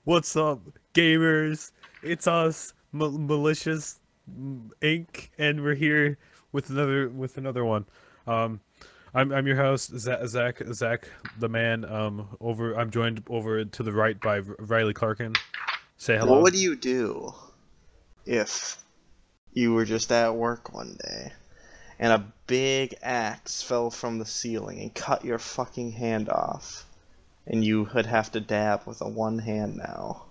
What's up, gamers? It's us, Malicious Inc., and we're here with another one. I'm your host, Zach, the man. I'm joined over to the right by Riley Clarkin. Say hello. What would you do if you were just at work one day and a big axe fell from the ceiling and cut your fucking hand off, and you would have to dab with a one hand now?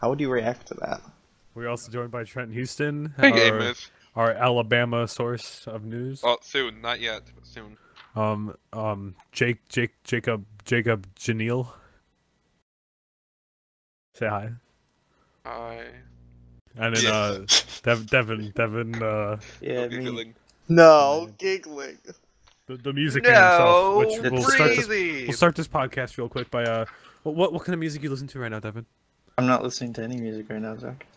How would you react to that? We're also joined by Trent Houston, Hey, gamers. our Alabama source of news. Oh, soon, not yet, but soon. Jacob Janeel. Say hi. Hi. And then Devin. Yeah, Giggling. No, giggling. The music man himself, which No, we'll start this podcast real quick by what kind of music you listen to right now, Devin? I'm not listening to any music right now, Zach.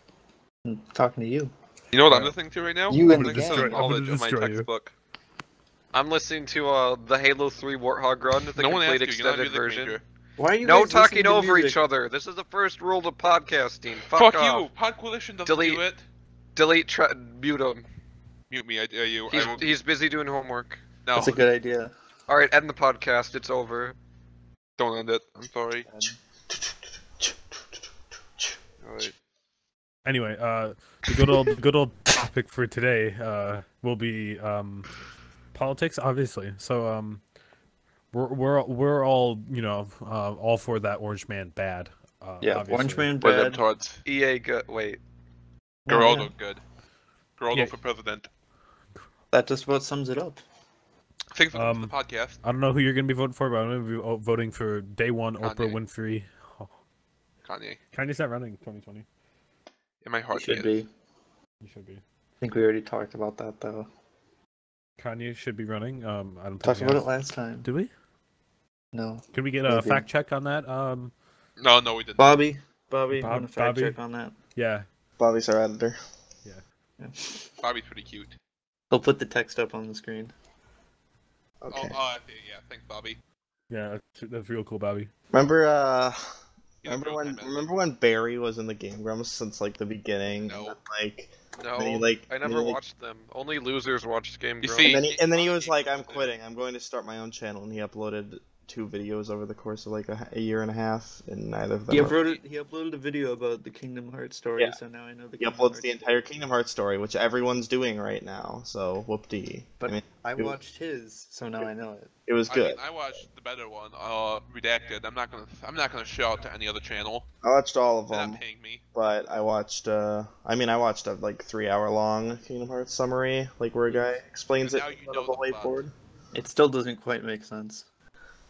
I'm talking to you. You know what I'm listening to right now? You I'm and the listening gang. to knowledge I'm of my gonna destroy you. textbook. I'm listening to the Halo 3 Warthog run, the No one asked complete you, you're not a extended music version. major. Why are you No guys listening talking to over music? each other. This is the first rule of podcasting. Fuck off. you! Pod Coalition doesn't Delete. do it. Delete, mute him. Mute me, I dare you. He's busy doing homework. No, That's a good idea. Alright, end the podcast. It's over. don't end it. I'm sorry. Alright. Anyway, the good old topic for today will be politics, obviously. So we're all all for that orange man bad. Yeah, obviously. Orange Man We're them bad. towards EA wait. Geraldo yeah. good. Geraldo Yeah. for president. That just about sums it up. Thanks for coming to the podcast. I don't know who you're gonna be voting for, but I'm gonna be voting for day one Kanye. Oprah Winfrey. Oh, Kanye. Kanye's not running 2020. In my It heart, should he be. is. He should be. I think we already talked about that, though. Kanye should be running. I don't think Talked we about have. it last time. Do we? No. Can we get a Maybe. fact check on that? No, we didn't. Bobby, you Bob- want a fact Bobby? check on that? Yeah. Bobby's our editor. Yeah. Bobby's pretty cute. He'll put the text up on the screen. Okay. I see. Yeah, thanks, Bobby. Yeah, that's real cool, Bobby. Remember, Yeah, real-time editing. remember when Barry was in the Game Grumps since like the beginning? No. And then, like, No, Then he, I never watched them. Only losers watched Game You Grumps. see- and then he was Game like, "I'm Grumps, yeah. quitting. I'm going to start my own channel." And he uploaded 2 videos over the course of like a year and a half, and neither of them. He are- uploaded a video about the Kingdom Hearts story, Yeah. so now I know the He Kingdom uploads Hearts the entire Kingdom Hearts story, which everyone's doing right now. So whoop-dee. But I mean, I it was- watched his, so now I know it. it was I good. mean, I watched the better one, Redacted. I'm not gonna shout out to any other channel. I watched all of They're them, not paying me. but I watched. I watched a like 3-hour-long Kingdom Hearts summary, like where a guy explains So it now in you front know of a the plot. whiteboard. It still doesn't quite make sense.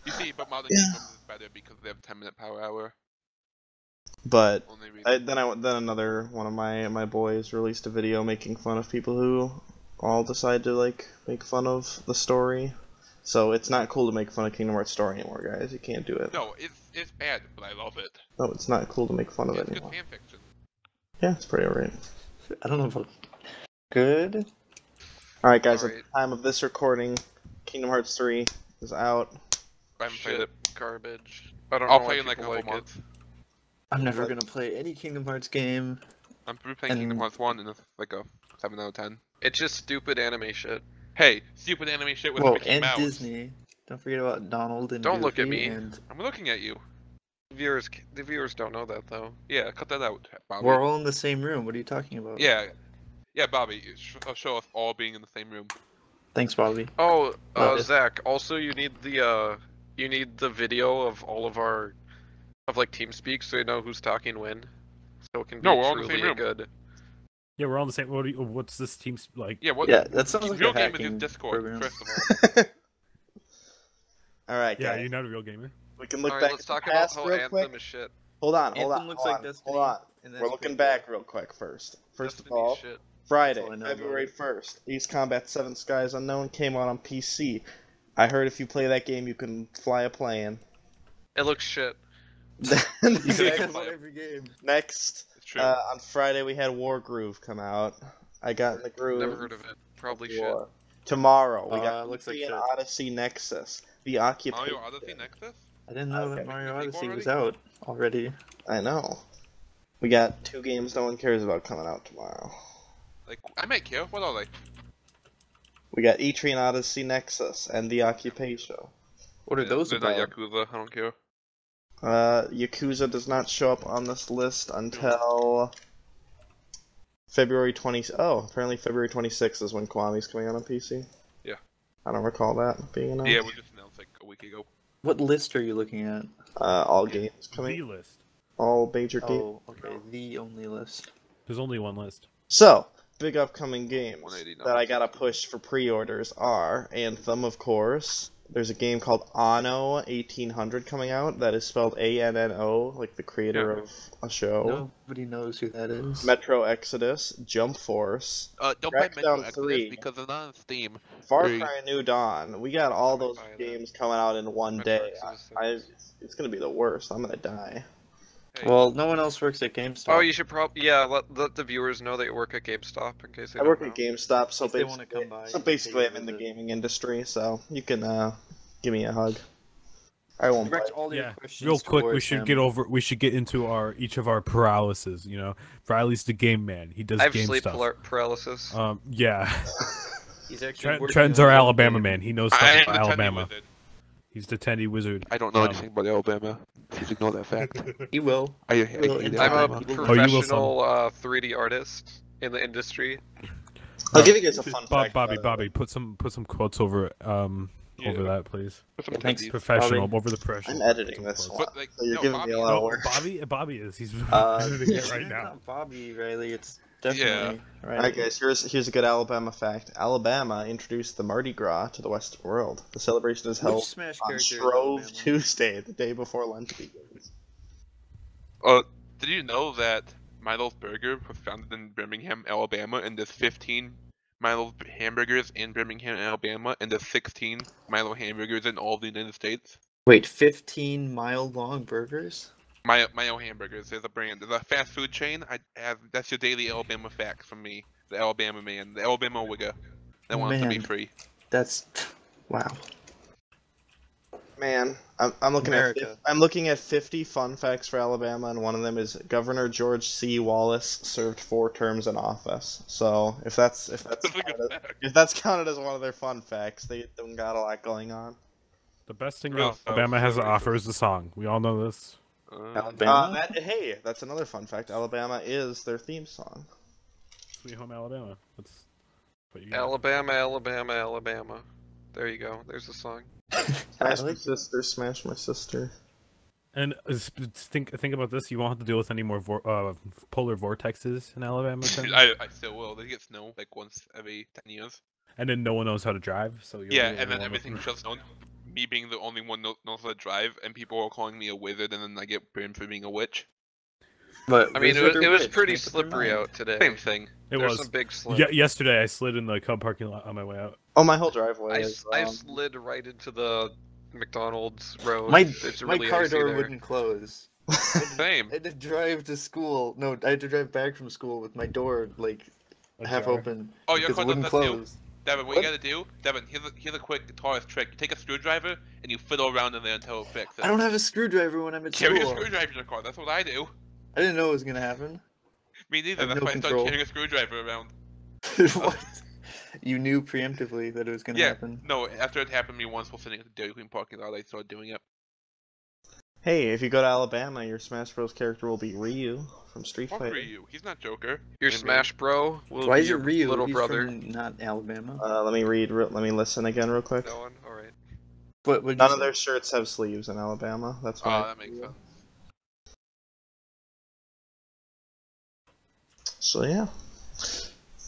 You see, but Modern Yeah. Kingdoms is better because they have 10-minute power hour. But Only reason. then another one of my boys released a video making fun of people who all decide to like make fun of the story. So it's not cool to make fun of Kingdom Hearts story anymore, guys. You can't do it. No, it's bad, but I love it. No, it's not cool to make fun of It's it good anymore. fanfiction. Yeah, it's pretty alright. I don't know about good. Alright, guys. At Alright. the time of this recording, Kingdom Hearts 3 is out. I haven't played Shit, it. garbage. I don't I'll know play why in like a people couple like months. I'm never gonna play any Kingdom Hearts game. I'm replaying And- Kingdom Hearts 1 and it's like a 7 out of 10. it. It's just stupid anime shit. Hey, stupid anime shit with Well, Mickey and Mouse. Disney. Don't forget about Donald and Don't look at Goofy me. And I'm looking at you. The viewers don't know that though. Yeah, cut that out, Bobby. we're all in the same room. What are you talking about? Yeah, Bobby. Show us all being in the same room. Thanks, Bobby. Oh, Love it. Zach. Also, you need the video of all of our like TeamSpeak, so you know who's talking when. So it can be No, we're all in the truly same room. good. Yeah, we're all in the same. What's this team like? Yeah, what? Yeah, that sounds like real a game is hacking Discord. program. First of all, Alright, Yeah, guys. you're not a real gamer. We can look Alright, back let's at the talk about past how real Anthem quick. is shit. Hold on, Anthem looks like Destiny, hold on. and that's We're looking pretty back cool. real quick first. First of Destiny's all, shit. Friday, That's all I know about February it. 1st, Ace Combat 7 Skies Unknown came out on PC. I heard if you play that game, you can fly a plane. It looks shit. You can say actually that play about it. every game. Next, it's true. on Friday, we had War Groove come out. I got in the groove. Never heard of it. Probably shit. War. Tomorrow, we got looks like Odyssey and shit. Odyssey Nexus. The Occupation. Mario Odyssey Nexus? I didn't know Okay. that Mario Remake Odyssey was already? out already. I know. We got 2 games no one cares about coming out tomorrow. Like, I might care. What are they? We got Etrian Odyssey Nexus and The Occupation. What are those They're not about? Yakuza. I don't care. Yakuza does not show up on this list until February 20. Oh, apparently February 26th is when Kiwami's coming out on PC. Yeah. I don't recall that being announced. Yeah, we just announced like a week ago. What list are you looking at? All games coming. The list. All major games. Oh, okay, the only list. There's only one list. So, big upcoming games 180 that I gotta push for pre-orders are Anthem, of course. There's a game called Anno 1800 coming out that is spelled ANNO, like the creator of a show. Nobody knows who that is. Metro Exodus, Jump Force, Don't buy Metro Crackdown Exodus 3. because it's not on Steam. Far Three. Cry New Dawn. We got all I might those buy that. games coming out in one Metro day. Exodus It's gonna be the worst. I'm gonna die. Hey, Well, no one else works at GameStop. Oh, you should probably let the viewers know that you work at GameStop in case they I don't work know. at GameStop, so If they wanna basically, come by, so they basically can I'm in the visit. gaming industry, so you can give me a hug. I won't bite. Direct all your Yeah. questions Real quick, we towards should him. we should get into each of our paralysis. You know, Riley's the game man. He does I have game sleep stuff. paralysis. Yeah. He's actually working Trent's on our his own Alabama game. man. He knows I stuff am about the Tendy Alabama. Wizard. He's the Tendy wizard. I don't know Um, anything about Alabama. Please ignore that fact. He will. I Well, hate in I'm a time, Alabama. he will Oh, you will, professional 3D artist in the industry. I'll give you guys a fun fact. Bobby, about it. put some quotes over over that, please. Put some Yeah, thanks. Tendies. Professional, Bobby. over the pressure. I'm Put editing some this quotes. one, like, so you're no, giving me Bobby- a lot of No, work. Bobby is. He's editing Yeah, it right it's now. not Bobby, Riley. It's definitely right. Alright guys, here's a good Alabama fact. Alabama introduced the Mardi Gras to the Western world. The celebration is held Which Smash on character is Shrove Alabama? Tuesday, the day before Lent begins. Did you know that Milo's Burger was founded in Birmingham, Alabama, and there's 15 Milo's hamburgers in Birmingham, Alabama, and there's 16 Milo hamburgers in all of the United States? Wait, 15-mile-long burgers? Milo hamburgers, there's a brand. There's a fast food chain. That's your daily Alabama fact from me. The Alabama man, the Alabama wigger that wants to be Man. free. That's wow. Man, I'm looking America. I'm looking at 50 fun facts for Alabama, and one of them is Governor George C. Wallace served 4 terms in office. So if that's That's a good fact. if that's counted as one of their fun facts, they don't got a lot going on. The best thing Real Alabama has to stuff. offer is the song. We all know this. Alabama? Hey, that's another fun fact. Alabama is their theme song. Sweet Home Alabama. That's what you got. Alabama, Alabama, Alabama. There you go. There's the song. Smash my sister, smash my sister. And think about this. You won't have to deal with any more polar vortexes in Alabama. Tim. I still will. They get snow like once every 10 years. And then no one knows how to drive. So you're Yeah, the and only then one everything with- shuts down. Me being the only one knows how to drive, and people are calling me a wizard, and then I get burned for being a witch. But I mean, wizard or it was witch? pretty Make up your slippery mind. out today. Same thing. It There's was. some big slip. Yesterday, I slid in the Cub parking lot on my way out. Oh, my whole driveway is. I slid right into the McDonald's road. My It's my really car icy door there. wouldn't close. Same. I had to drive to school. No, I had to drive back from school with my door like half Ajar. open Oh, your because car it does wouldn't that too? close. Devin, what you gotta do? Devin, here's a quick guitarist trick. You take a screwdriver and you fiddle around in there until it fixes. I don't have a screwdriver when I'm at Carry a school. screwdriver in your car. That's what I do. I didn't know it was gonna happen. Me neither. I have That's no why I started control. carrying a screwdriver around. What? You knew preemptively that it was gonna Yeah. happen. No, after it happened to me once while sitting at the Dairy Queen parking lot, I started doing it. Hey, if you go to Alabama, your Smash Bros. Character will be Ryu from Street Fuck Fighter. Ryu. He's not Joker. Your I mean, Smash Bro will Why be is it your Ryu? little He's brother. from not Alabama. Let me read. Let me listen again real quick. No one? Alright. What? None of their shirts have sleeves in Alabama. That's why. that makes sense. So yeah.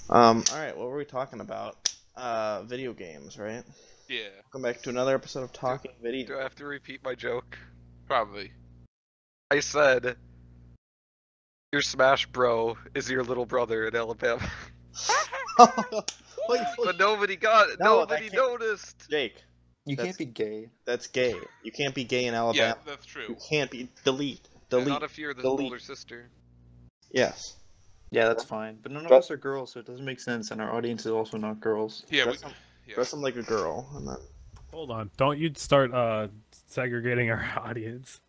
All right. What were we talking about? Video games, right? Yeah, Welcome back to another episode of Talking Video. Do I have to repeat my joke? probably. I said, your Smash Bro is your little brother in Alabama. But nobody got it. No, Nobody that can't- noticed. Jake, You That's- can't be gay. that's gay. You can't be gay in Yeah, Alabama. that's You true. can't be. Delete. Yeah, Delete. not if you're the delete. older sister. Yes. Yeah, that's fine. But none of But- us are girls, so it doesn't make sense, and our audience is also not girls. Yeah, we. Dress them, Yeah. dress them like a girl. And then... Hold on. Don't you start segregating our audience.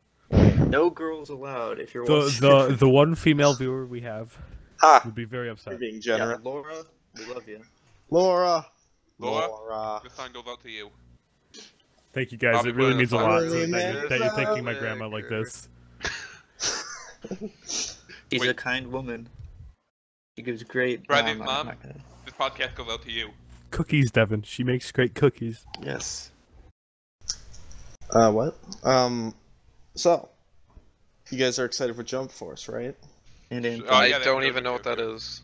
No girls allowed if you're watching. The one female viewer we have Ha! would be very You're upset. being Yeah, generous. Laura, we love you. Laura! Laura? This sign goes out to you. Thank you guys. Bobby, It really put it means a aside. lot Really that you're thanking my means grandma like this. She's Wait. a kind woman. She gives great. Bradley's I'm mom? not gonna- This podcast goes out to you. Cookies, Devin. She makes great cookies. Yes. What? So, you guys are excited for Jump Force, right? And Anthem. Oh, I yeah, don't that's even know what that good. is.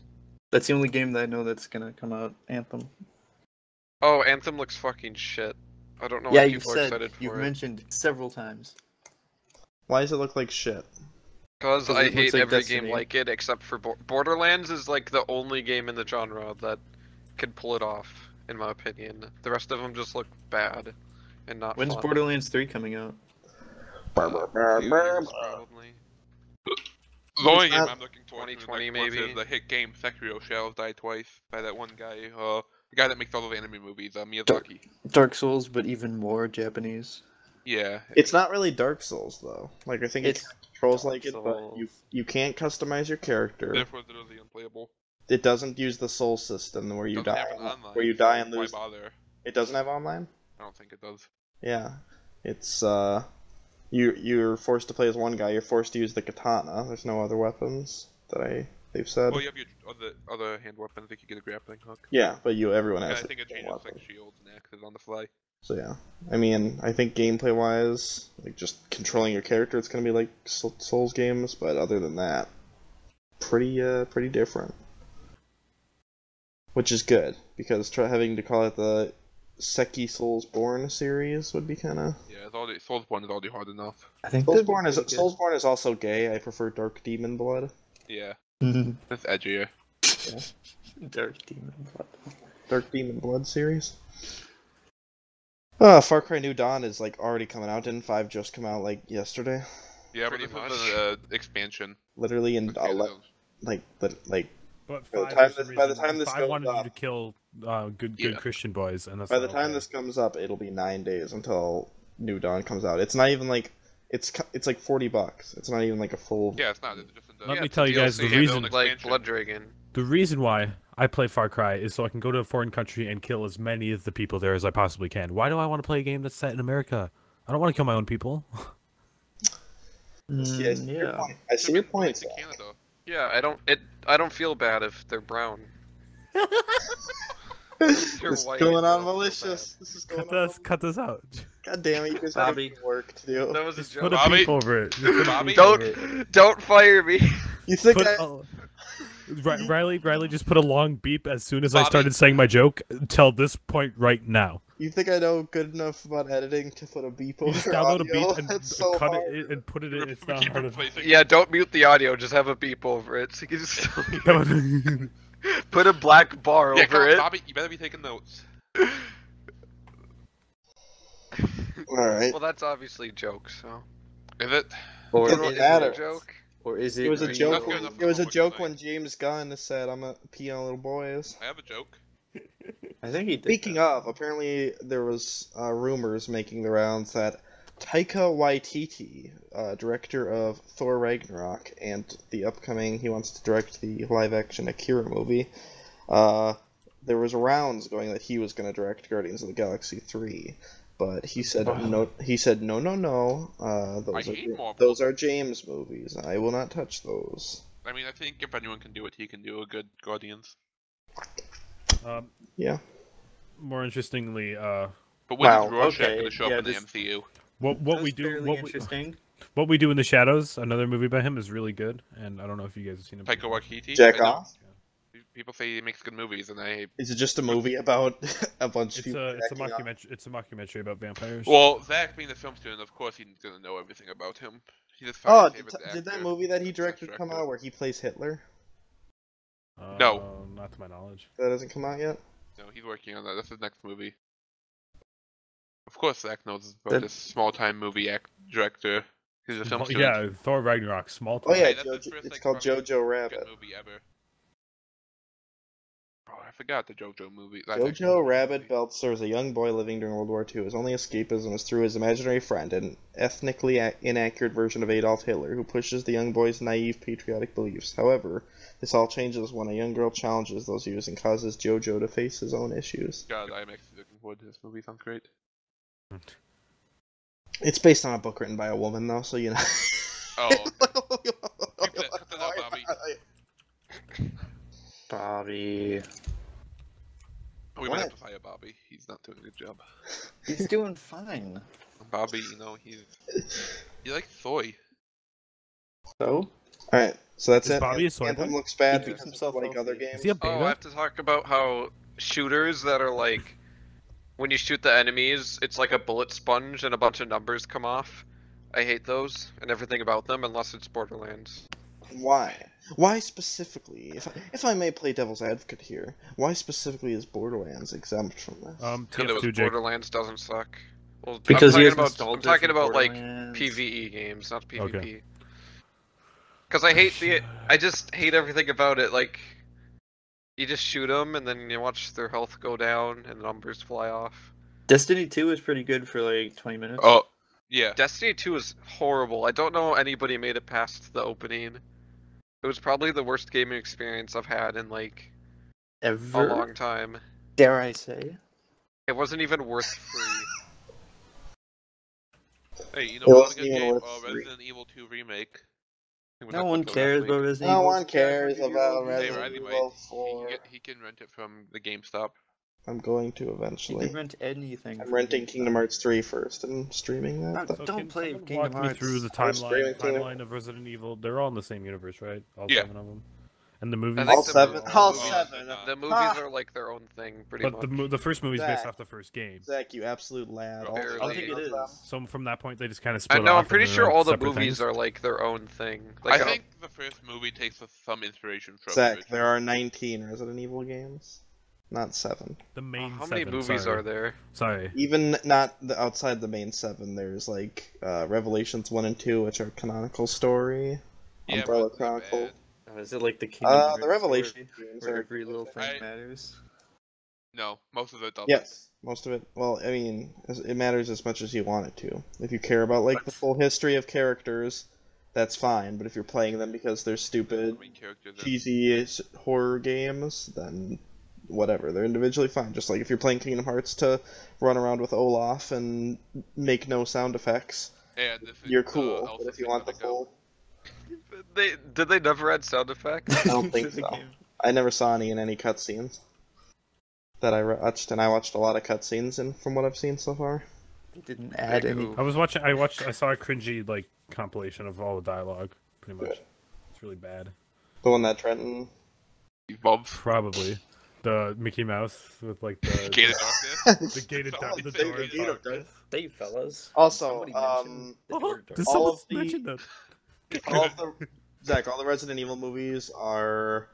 That's the only game that I know that's gonna come out. Anthem. Oh, Anthem looks fucking shit. I don't know Yeah, why you people are said excited for you've it. mentioned several times. Why does it look like shit? Because 'Cause I it looks hate like every Destiny. game like it except for Borderlands is like the only game in the genre that could pull it off, in my opinion. The rest of them just look bad and not When's fun. Borderlands 3 coming out? Few years, probably. The only It's game not- I'm looking forward to 2020 next month maybe? is the hit game Sekiro Shadows Die Twice by that one guy, the guy that makes all those anime movies, Miyazaki. Dark Souls, but even more Japanese. Yeah. It's not really Dark Souls, though. Like, I think it It's controls Dark like it, but Souls. you can't customize your character. Therefore, it's literally unplayable. It doesn't use the soul system where you Doesn't die, have an online, where you die so and why lose. bother? It doesn't have online. I don't think it does. Yeah, it's you're forced to play as one guy. You're forced to use the katana. There's no other weapons that they've said. Well, you have your other hand weapons. I think you get a grappling hook. Yeah, but everyone And has I think it the same changes weapon. like shields and axes on the fly. So yeah, I mean, I think gameplay wise, like just controlling your character, it's gonna be like Souls games. But other than that, pretty different. Which is good because having to call it the Seki Soulsborne series would be kind of. Yeah, it's already Soulsborne is already hard enough. I think that'd be Soulsborne is pretty good. Soulsborne is also gay. I prefer Dark Demon Blood. Yeah, Mhm. that's edgier. Dark Demon Blood. Dark Demon Blood series. Far Cry New Dawn is like already coming out. Didn't 5 just come out like yesterday? Yeah, but Pretty this is much. an expansion. Literally in with cannons. like But By the five, time for some this- by the reason, time this five goes wanted you up- to kill good Yeah. Christian boys, and that's by not the time okay. this comes up, it'll be 9 days until New Dawn comes out. It's not even like it's like $40. It's not even like a full. Yeah, it's not. It's just Let Yeah, me it's a tell you guys the DLC, reason. like expansion. Blood Dragon. The reason why I play Far Cry is so I can go to a foreign country and kill as many of the people there as I possibly can. Why do I want to play a game that's set in America? I don't want to kill my own people. Yeah, I see your Yeah. point. I see your point. To Canada. Yeah, I don't feel bad if they're brown. This They're is white, going I on don't feel malicious. This is going Cut on. this, cut this out. God damn it! You guys Bobby. have work to do. That was a Just joke. put a Bobby? beep over it. Just put a Bobby? beep over it. Don't fire me. You think Put, I? Riley just put a long beep as soon as I Bobby. started saying my joke till this point right now. You think I know good enough about editing to put a beep over You just download a audio? beep and That's so cut hard. it and put it in. It's We not keep hard. replacing. Yeah, don't mute the audio. Just have a beep over it. So you can just to- put a black bar Yeah, over come on, it. Bobby, you better be taking notes. All right. Well, that's obviously a joke. So. Is it? Or Doesn't is Is it, it a matter. joke? or is it? It was a real? joke. That's good enough It was a for joke tonight. when James Gunn said, "I'm a pee on little boys." I have a joke. I think he did. Speaking that. of, apparently there was rumors making the rounds that Taika Waititi, director of Thor Ragnarok and the upcoming, he wants to direct the live-action Akira movie. There was rounds going that he was going to direct Guardians of the Galaxy 3, but he said no. He said no. Those hate are Marvel. those are James movies. I will not touch those. I mean, I think if anyone can do it, he can do a good Guardians. Yeah. More interestingly, But when Wow, is Rorschach okay, going to show yeah, up in this- the MCU? what That's we do, fairly interesting. what we do in the shadows, another movie by him is really good, and I don't know if you guys have seen it. Taika Waititi? Jack I know. off. People say he makes good movies, and I... Is it just a movie about a bunch of It's people? a acting out? documentary. It's a mockumentary about vampires. Well, Zach being a film student, of course he's going to know everything about him. He's his Oh, favorite did that actor. movie that he Best directed come director. out where he plays Hitler? No. Not to my knowledge. That hasn't come out yet. No, he's working on that. That's his next movie. Of course, Zach knows about That- this small-time movie director. He's a film Well, student. yeah, Thor Ragnarok, small Oh time. yeah, Hey, that's his first, it's like, called fucking Jojo Good Rabbit. movie ever. Oh, I forgot the JoJo movie. Jojo Rabbit Belzer is a young boy living during World War II. His only escapism is through his imaginary friend, an ethnically inaccurate version of Adolf Hitler, who pushes the young boy's naive patriotic beliefs. However, this all changes when a young girl challenges those views and causes Jojo to face his own issues. God, I'm actually looking forward to this movie. Sounds great. It's based on a book written by a woman, though, so you know. Oh, okay. Cut that out, Bobby. Bobby. We might have to fire Bobby. He's not doing a good job. He's doing fine. Bobby, he likes soy. So? Alright, so that's Is it. Bobby a soy Anthem boy? looks bad He keeps because himself like other healthy. games. Is he a Oh, I beta? have to talk about how shooters that are like, when you shoot the enemies, it's like a bullet sponge and a bunch of numbers come off. I hate those and everything about them, unless it's Borderlands. Why? Why specifically? If I may play devil's advocate here, why specifically is Borderlands exempt from this? Because TF2 Jake. Borderlands doesn't suck. Well, Because I'm he talking has about, I'm nostalgia talking for about like Borderlands. PvE games, not PvP. Okay. Because I just hate everything about it. Like, you just shoot them and then you watch their health go down and numbers fly off. Destiny 2 is pretty good for like 20 minutes. Oh, yeah. Destiny 2 is horrible. I don't know anybody made it past the opening. It was probably the worst gaming experience I've had in like Ever? a long time. Dare I say? It wasn't even worth free. Hey, you know It what? wasn't Good even game. worth free. Resident Evil 2 remake. I think No that's one what came out cares last about week. Resident No Evil. one cares about Hey, Resident Riley might. Evil He 4. he can rent it from the GameStop. I'm going to You eventually. can rent anything. I'm from renting GameStop. Kingdom Hearts 3 first and streaming that. So don't can play someone Kingdom walk me Hearts. through the I'm streaming timeline of Resident Evil. They're all in the same universe, right? All Yeah. 7 of them. And the movies. I think All the seven. movie- All the movie- seven. Nah. The movies Ha! are like their own thing, pretty But much. the first movie's based Zach. off the first game. Zach, you absolute lad. All Barely. I don't think it seven of is. them. So from that point, they just kind of I split know. off. I'm pretty and they're sure like all the separate movies things. are like their own thing. Like, I think the first movie takes some inspiration from the Zach, original. there are 19 Resident Evil games, not 7. The main how many 7, movies sorry. are there? Sorry. Even not outside the main 7, there's like Revelations 1 and 2, which are canonical story. Yeah, Umbrella but they're Chronicle. bad. Is it like the Kingdom Hearts The Revelation story, games where are every little thing I- matters? No, most of it doesn't. Yes, most of it. Well, I mean, it matters as much as you want it to. If you care about like the full history of characters, that's fine. But if you're playing them because they're stupid, Main characters are- cheesy horror games, then whatever. They're individually fine. Just like if you're playing Kingdom Hearts to run around with Olaf and make no sound effects, Yeah, this is, you're cool. also But if you want the gonna go- full, Did they never add sound effects? I don't think The so. game. I never saw any in any cutscenes that I watched, and I watched a lot of cutscenes, and from what I've seen so far. They didn't add any. Ooh. I saw a cringy like compilation of all the dialogue. Pretty much. Good. It's really bad. The one that Trenton. Bobs. Probably. The Mickey Mouse with like the Gated Darkness. the gated Sorry, the say door. the of gate of darkness. Hey, fellas. Also, Somebody mentioned the Oh, Door of did Darkness. All someone of the- mention that? all of the Zach, all the Resident Evil movies are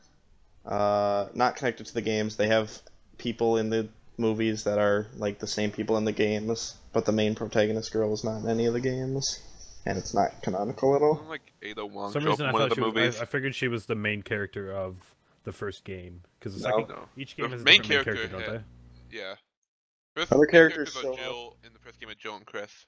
not connected to the games. They have people in the movies that are like the same people in the games, but the main protagonist girl is not in any of the games, and it's not canonical at all. Wasn't like Ada Wong For some show up reason, in I one of thought the she was. movies? I figured she was the main character of the first game because the No. second No. each game The has a main different character don't had- Yeah. First, Other main characters are show Jill in the first game of Jill and Chris.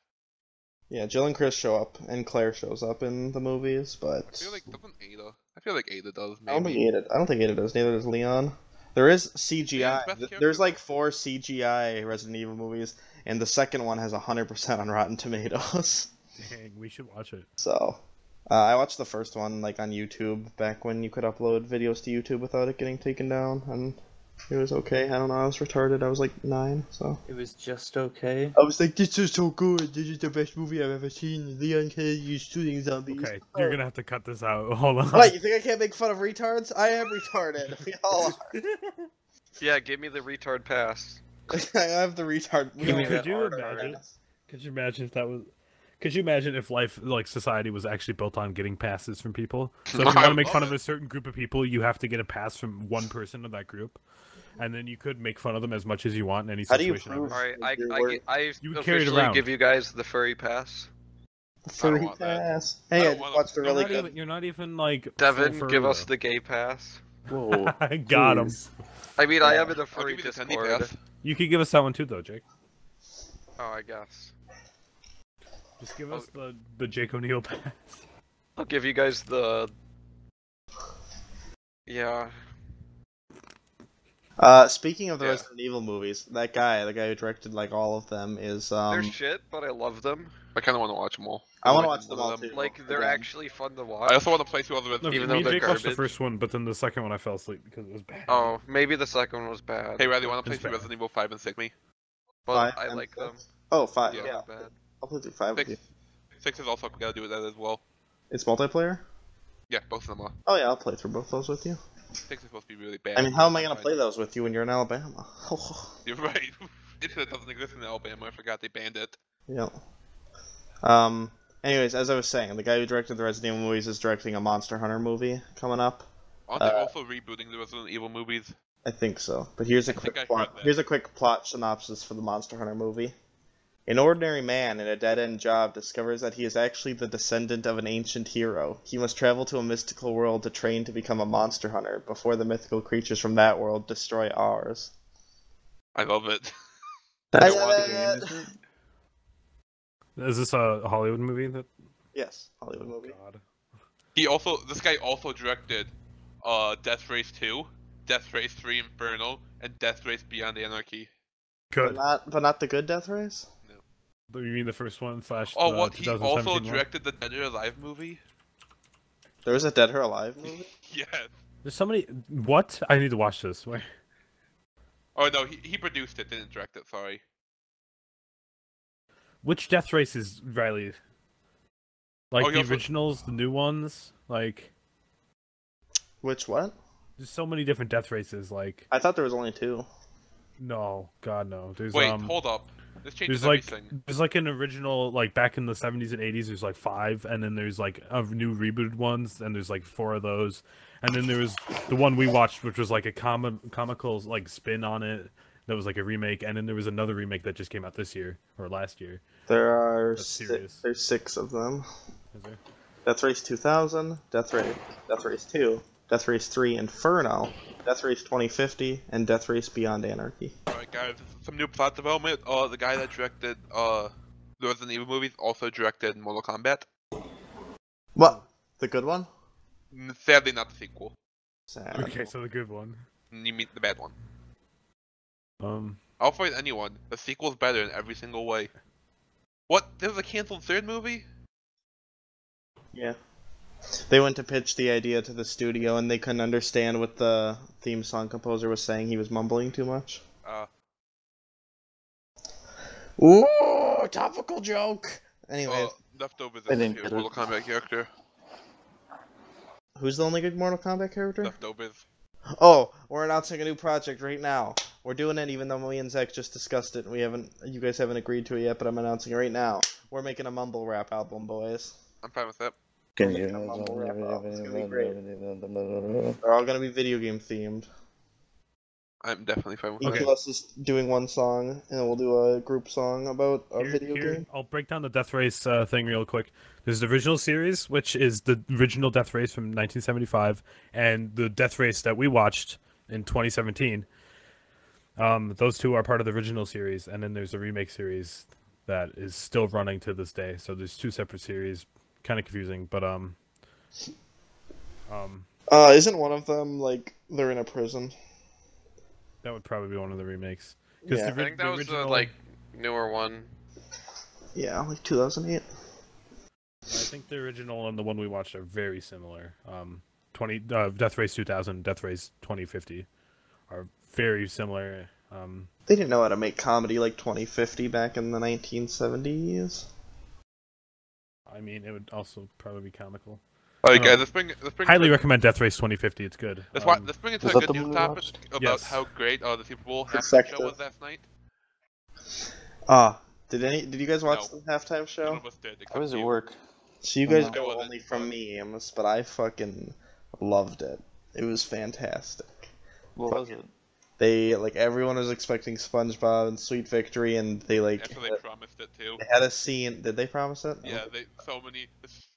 Yeah, Jill and Chris show up, and Claire shows up in the movies, but I feel like doesn't Ada? I feel like Ada does. I don't think Maybe. Ada does. Neither does Leon. There is CGI. Yeah, best There's character, like though. 4 CGI Resident Evil movies, and the second one has 100% on Rotten Tomatoes. they? Dang, we should watch it. So, I watched the first one like on YouTube back when you could upload videos to YouTube without it getting taken down, and it was okay. I don't know. I was retarded. I was like 9, so It was just okay. I was like, "This is so good. This is the best movie I've ever seen." Leon Kennedy shooting zombies. Okay, you're gonna have to cut this out. Hold on. What? You think I can't make fun of retards? I am retarded. We all are. Yeah, give me the retard pass. I have the retard. We Could- all could have you art imagine? ass. Could you imagine if that was? Could you imagine if life, like society, was actually built on getting passes from people? So if you I want to make love fun it. of a certain group of people, you have to get a pass from one person of that group, and then you could make fun of them as much as you want in any How do you situation. prove- ever. All right, I Your word. You would carry it officially around. give you guys the furry pass. Furry want that. pass. I Hey, I don't just wanna- watched a You're really not, good. even, you're not even like Devin, full give furry, us though. the gay pass. Whoa. Got him. please. I mean, I am in the I'll furry give you the Tendy Discord. Pass. You could give us that one too, though, Jake. Oh, I guess. Just give us the Jake O'Neill pass. I'll give you guys the. Yeah. Speaking of the Yeah. Resident Evil movies, the guy who directed like all of them is They're shit, but I love them. I kind of want to watch them all. I want to I've watch only them done all one of too. Like, they're again. actually fun to watch. I also want to play through all the Resident Even Evil though Me and they're Jake watched the garbage. first one, but then the second one I fell asleep because it was bad. Oh, maybe the second one was bad. Hey, Riley, want to play It's through bad. Resident Evil 5 and 6 me? But Five I and like them. six? Oh, 5. Yeah. Yeah, They're bad. I'll play through 5 with 6, you. 6 is also gotta do with that as well. It's multiplayer? Yeah, both of them are. Oh yeah, I'll play through both those with you. 6 is supposed to be really bad. I mean, how am I gonna play those with you when you're in Alabama? You're right. It doesn't exist in Alabama. I forgot they banned it. Yeah. Anyways, as I was saying, the guy who directed the Resident Evil movies is directing a Monster Hunter movie coming up. Aren't they also rebooting the Resident Evil movies? I think so. But here's a I think quick I plot. heard that. Here's a quick plot synopsis for the Monster Hunter movie. An ordinary man in a dead-end job discovers that he is actually the descendant of an ancient hero. He must travel to a mystical world to train to become a monster hunter before the mythical creatures from that world destroy ours. I love it. I What love game it. is it? Is this a Hollywood movie? Yes, Hollywood movie. God. This guy also directed, Death Race 2, Death Race 3 Inferno, and Death Race Beyond Anarchy. Good. But not the good Death Race? You mean the first one slash Oh, the what? He 2017 also one? directed the Dead or Alive movie? There was a Dead or Alive movie? Yes. There's somebody. What? I need to watch this. Where? Oh no, he produced it, didn't direct it, sorry. Which Death Race is Riley? Like Oh, he the also- originals, the new ones. Like, Which what? there's so many different Death Races. Like, I thought there was only 2. no, God no. There's Wait, hold up. This changes There's everything. there's like an original, like back in the 70s and 80s. There's like 5, and then there's like new rebooted ones, and there's like 4 of those, and then there was the one we watched, which was like a comical like spin on it. That was like a remake, and then there was another remake that just came out this year or last year. There are That's serious. there's 6 of them. Is there? Death Race 2000, Death Race 2, Death Race 3 Inferno, Death Race 2050, and Death Race Beyond Anarchy. Alright guys, some new plot development. The guy that directed, the Resident Evil movies also directed Mortal Kombat. What? The good one? Sadly not the sequel. Sad. Okay, so the good one. You mean the bad one. Um, I'll fight anyone. The sequel's better in every single way. What? There's a canceled third movie? Yeah. They went to pitch the idea to the studio and they couldn't understand what the theme song composer was saying. He was mumbling too much. Ooh, topical joke! Anyways, Leftovers I is didn't a get Mortal it. Kombat character. who's the only good Mortal Kombat character? Leftovers. Oh, we're announcing a new project right now. We're doing it even though me and Zach just discussed it and you guys haven't agreed to it yet, but I'm announcing it right now. We're making a mumble rap album, boys. I'm fine with that. Can They're all gonna be video game themed. I'm definitely fine with Each that. of us is doing one song, and we'll do a group song about a video game. I'll break down the Death Race thing real quick. There's the original series, which is the original Death Race from 1975, and the Death Race that we watched in 2017. Those two are part of the original series, and then there's a remake series that is still running to this day. So there's 2 separate series. Kind of confusing, but Isn't one of them like they're in a prison? that would probably be one of the remakes. Yeah. I think that was the like newer one. Yeah, like 2008. I think the original and the one we watched are very similar. Death Race 2000, Death Race 2050 are very similar. They didn't know how to make comedy like 2050 back in the 1970s. I mean, it would also probably be comical. Alright Oh. guys, let's bring Highly to, recommend Death Race 2050. It's good. let's bring it to Was a that good the news movie we topic watched? about Yes. how great the Super Bowl halftime Effective. show was last night. Did you guys watch No. the halftime None show? of us did, I except was at you. work. So you guys No. know It wasn't only from fun. memes, but I fucking loved it. It was fantastic. What was it? They everyone was expecting SpongeBob and Sweet Victory, and they After they promised it too. they had a scene. Did they promise it? Yeah, the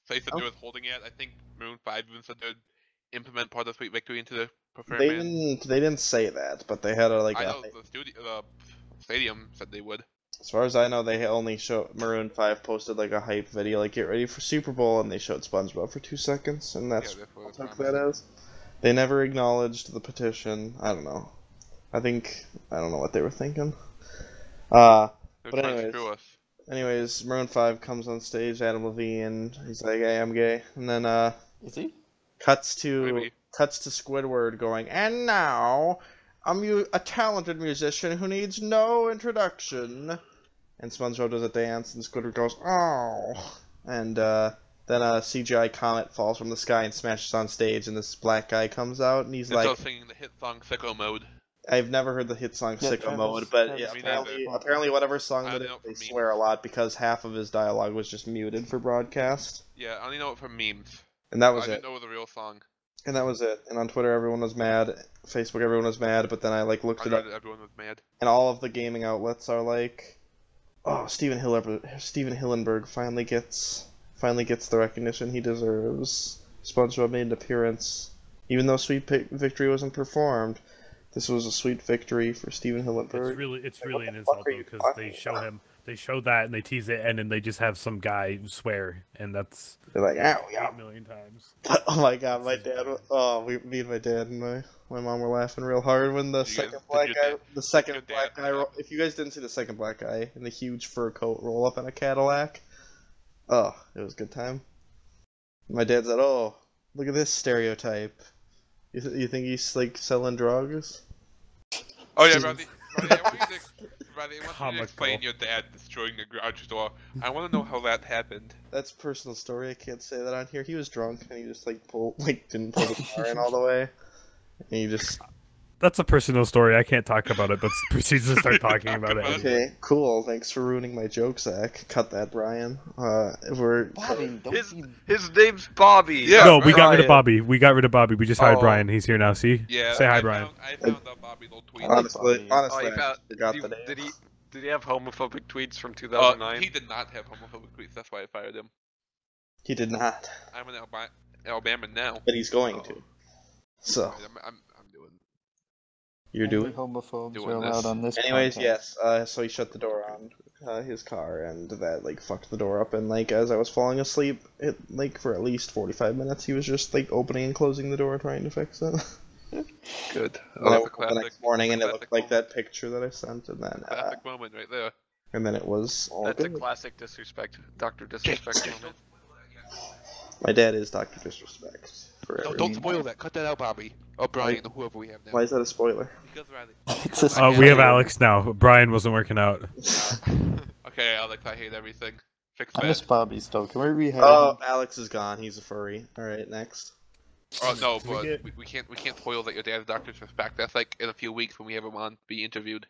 place that Oh. they was holding it. I think Maroon 5 even said they'd implement part of Sweet Victory into the prefer They man. didn't say that, but they had I know the stadium said they would. as far as I know, they only showed Maroon 5 posted like a hype video, like get ready for Super Bowl, and they showed SpongeBob for 2 seconds, and that's Yeah, what that's I what took it's that as. They never acknowledged the petition. I don't know. I don't know what they were thinking. They're But trying to screw us. anyways, Maroon 5 comes on stage, Adam Levine, he's like, "Hey, I'm gay," and then Is he? cuts to Maybe. Squidward going, "And now, a talented musician who needs no introduction." And SpongeBob does a dance, and Squidward goes, "Oh!" And then a CGI comet falls from the sky and smashes on stage, and this black guy comes out, and he's It's like, all singing the hit song "Sicko Mode." I've never heard the hit song Yeah, "Sicko Mode," but Travis Me apparently, neither. apparently, whatever song I that only is, know it they from swear a memes. lot because half of his dialogue was just muted for broadcast, Yeah, I only know it from memes. and that I was didn't it. know it was a real song. And that was it. And on Twitter, everyone was mad. Facebook, everyone was mad. But then I looked I it knew up, that everyone was mad. and all of the gaming outlets are like, "Oh, Steven Hillenberg finally gets the recognition he deserves. SpongeBob made an appearance, even though Sweet Victory wasn't performed. This was a sweet victory for Steven Hillenberg." It's really an fuck insult are though you because talking they show that and they tease it and then they just have some guy swear and that's They're like, "Ow, yeah." 8,000,000 times. Oh my god, my dad. Me and my dad and my mom were laughing real hard when the second black guy, If you guys didn't see the second black guy in the huge fur coat roll up in a Cadillac, oh, it was a good time. My dad said, "Oh, look at this stereotype. You think he's like selling drugs?" Oh yeah, Rodney, I want you to Comical. explain your dad destroying the garage door. I want to know how that happened. That's a personal story. I can't say that on here. He was drunk and he just didn't pull the car in all the way, and he just. That's a personal story. I can't talk about it, but proceeds to start talking about it. Okay, cool. Thanks for ruining my joke, Zach. Cut that, Brian. We're Bobby, don't His be... his name's Bobby. Yeah, No, we got rid of Brian. Bobby. We got rid of Bobby. We just hired Oh. Brian. He's here now. See? Yeah. Say hi, I Brian. found out Bobby's old tweet. I like honestly, Bobby. Oh, honestly, you I found, just forgot the name. did he have homophobic tweets from 2009? He did not have homophobic tweets. That's why I fired him. He did not, I'm in Alabama now. but he's going Oh. to. So I'm doing. you're Only doing. homophobes doing are allowed this. on this Anyways, podcast. yes. So he shut the door on his car, and that fucked the door up. And as I was falling asleep, it for at least 45 minutes, he was just opening and closing the door, trying to fix it. Good. And I woke up the next morning, and it looked like that picture that I sent, and then Classic moment right there. it was all That's a good. classic disrespect, Dr. Disrespect moment. My dad is Dr. Disrespect. For No, everyone. don't spoil that. Cut that out, Bobby. Or Brian, or whoever we have now. Why is that a spoiler? Because Riley. It's a We have spoiler. Alex now. Brian wasn't working out. Okay, Alex, I hate everything. Fix I miss that. Bobby still. Can we rehire Oh, him? Alex is gone. He's a furry. All right, next. Oh no, Can we but get- we can't spoil that your dad's Dr. Disrespect. That's in a few weeks when we have him on to be interviewed.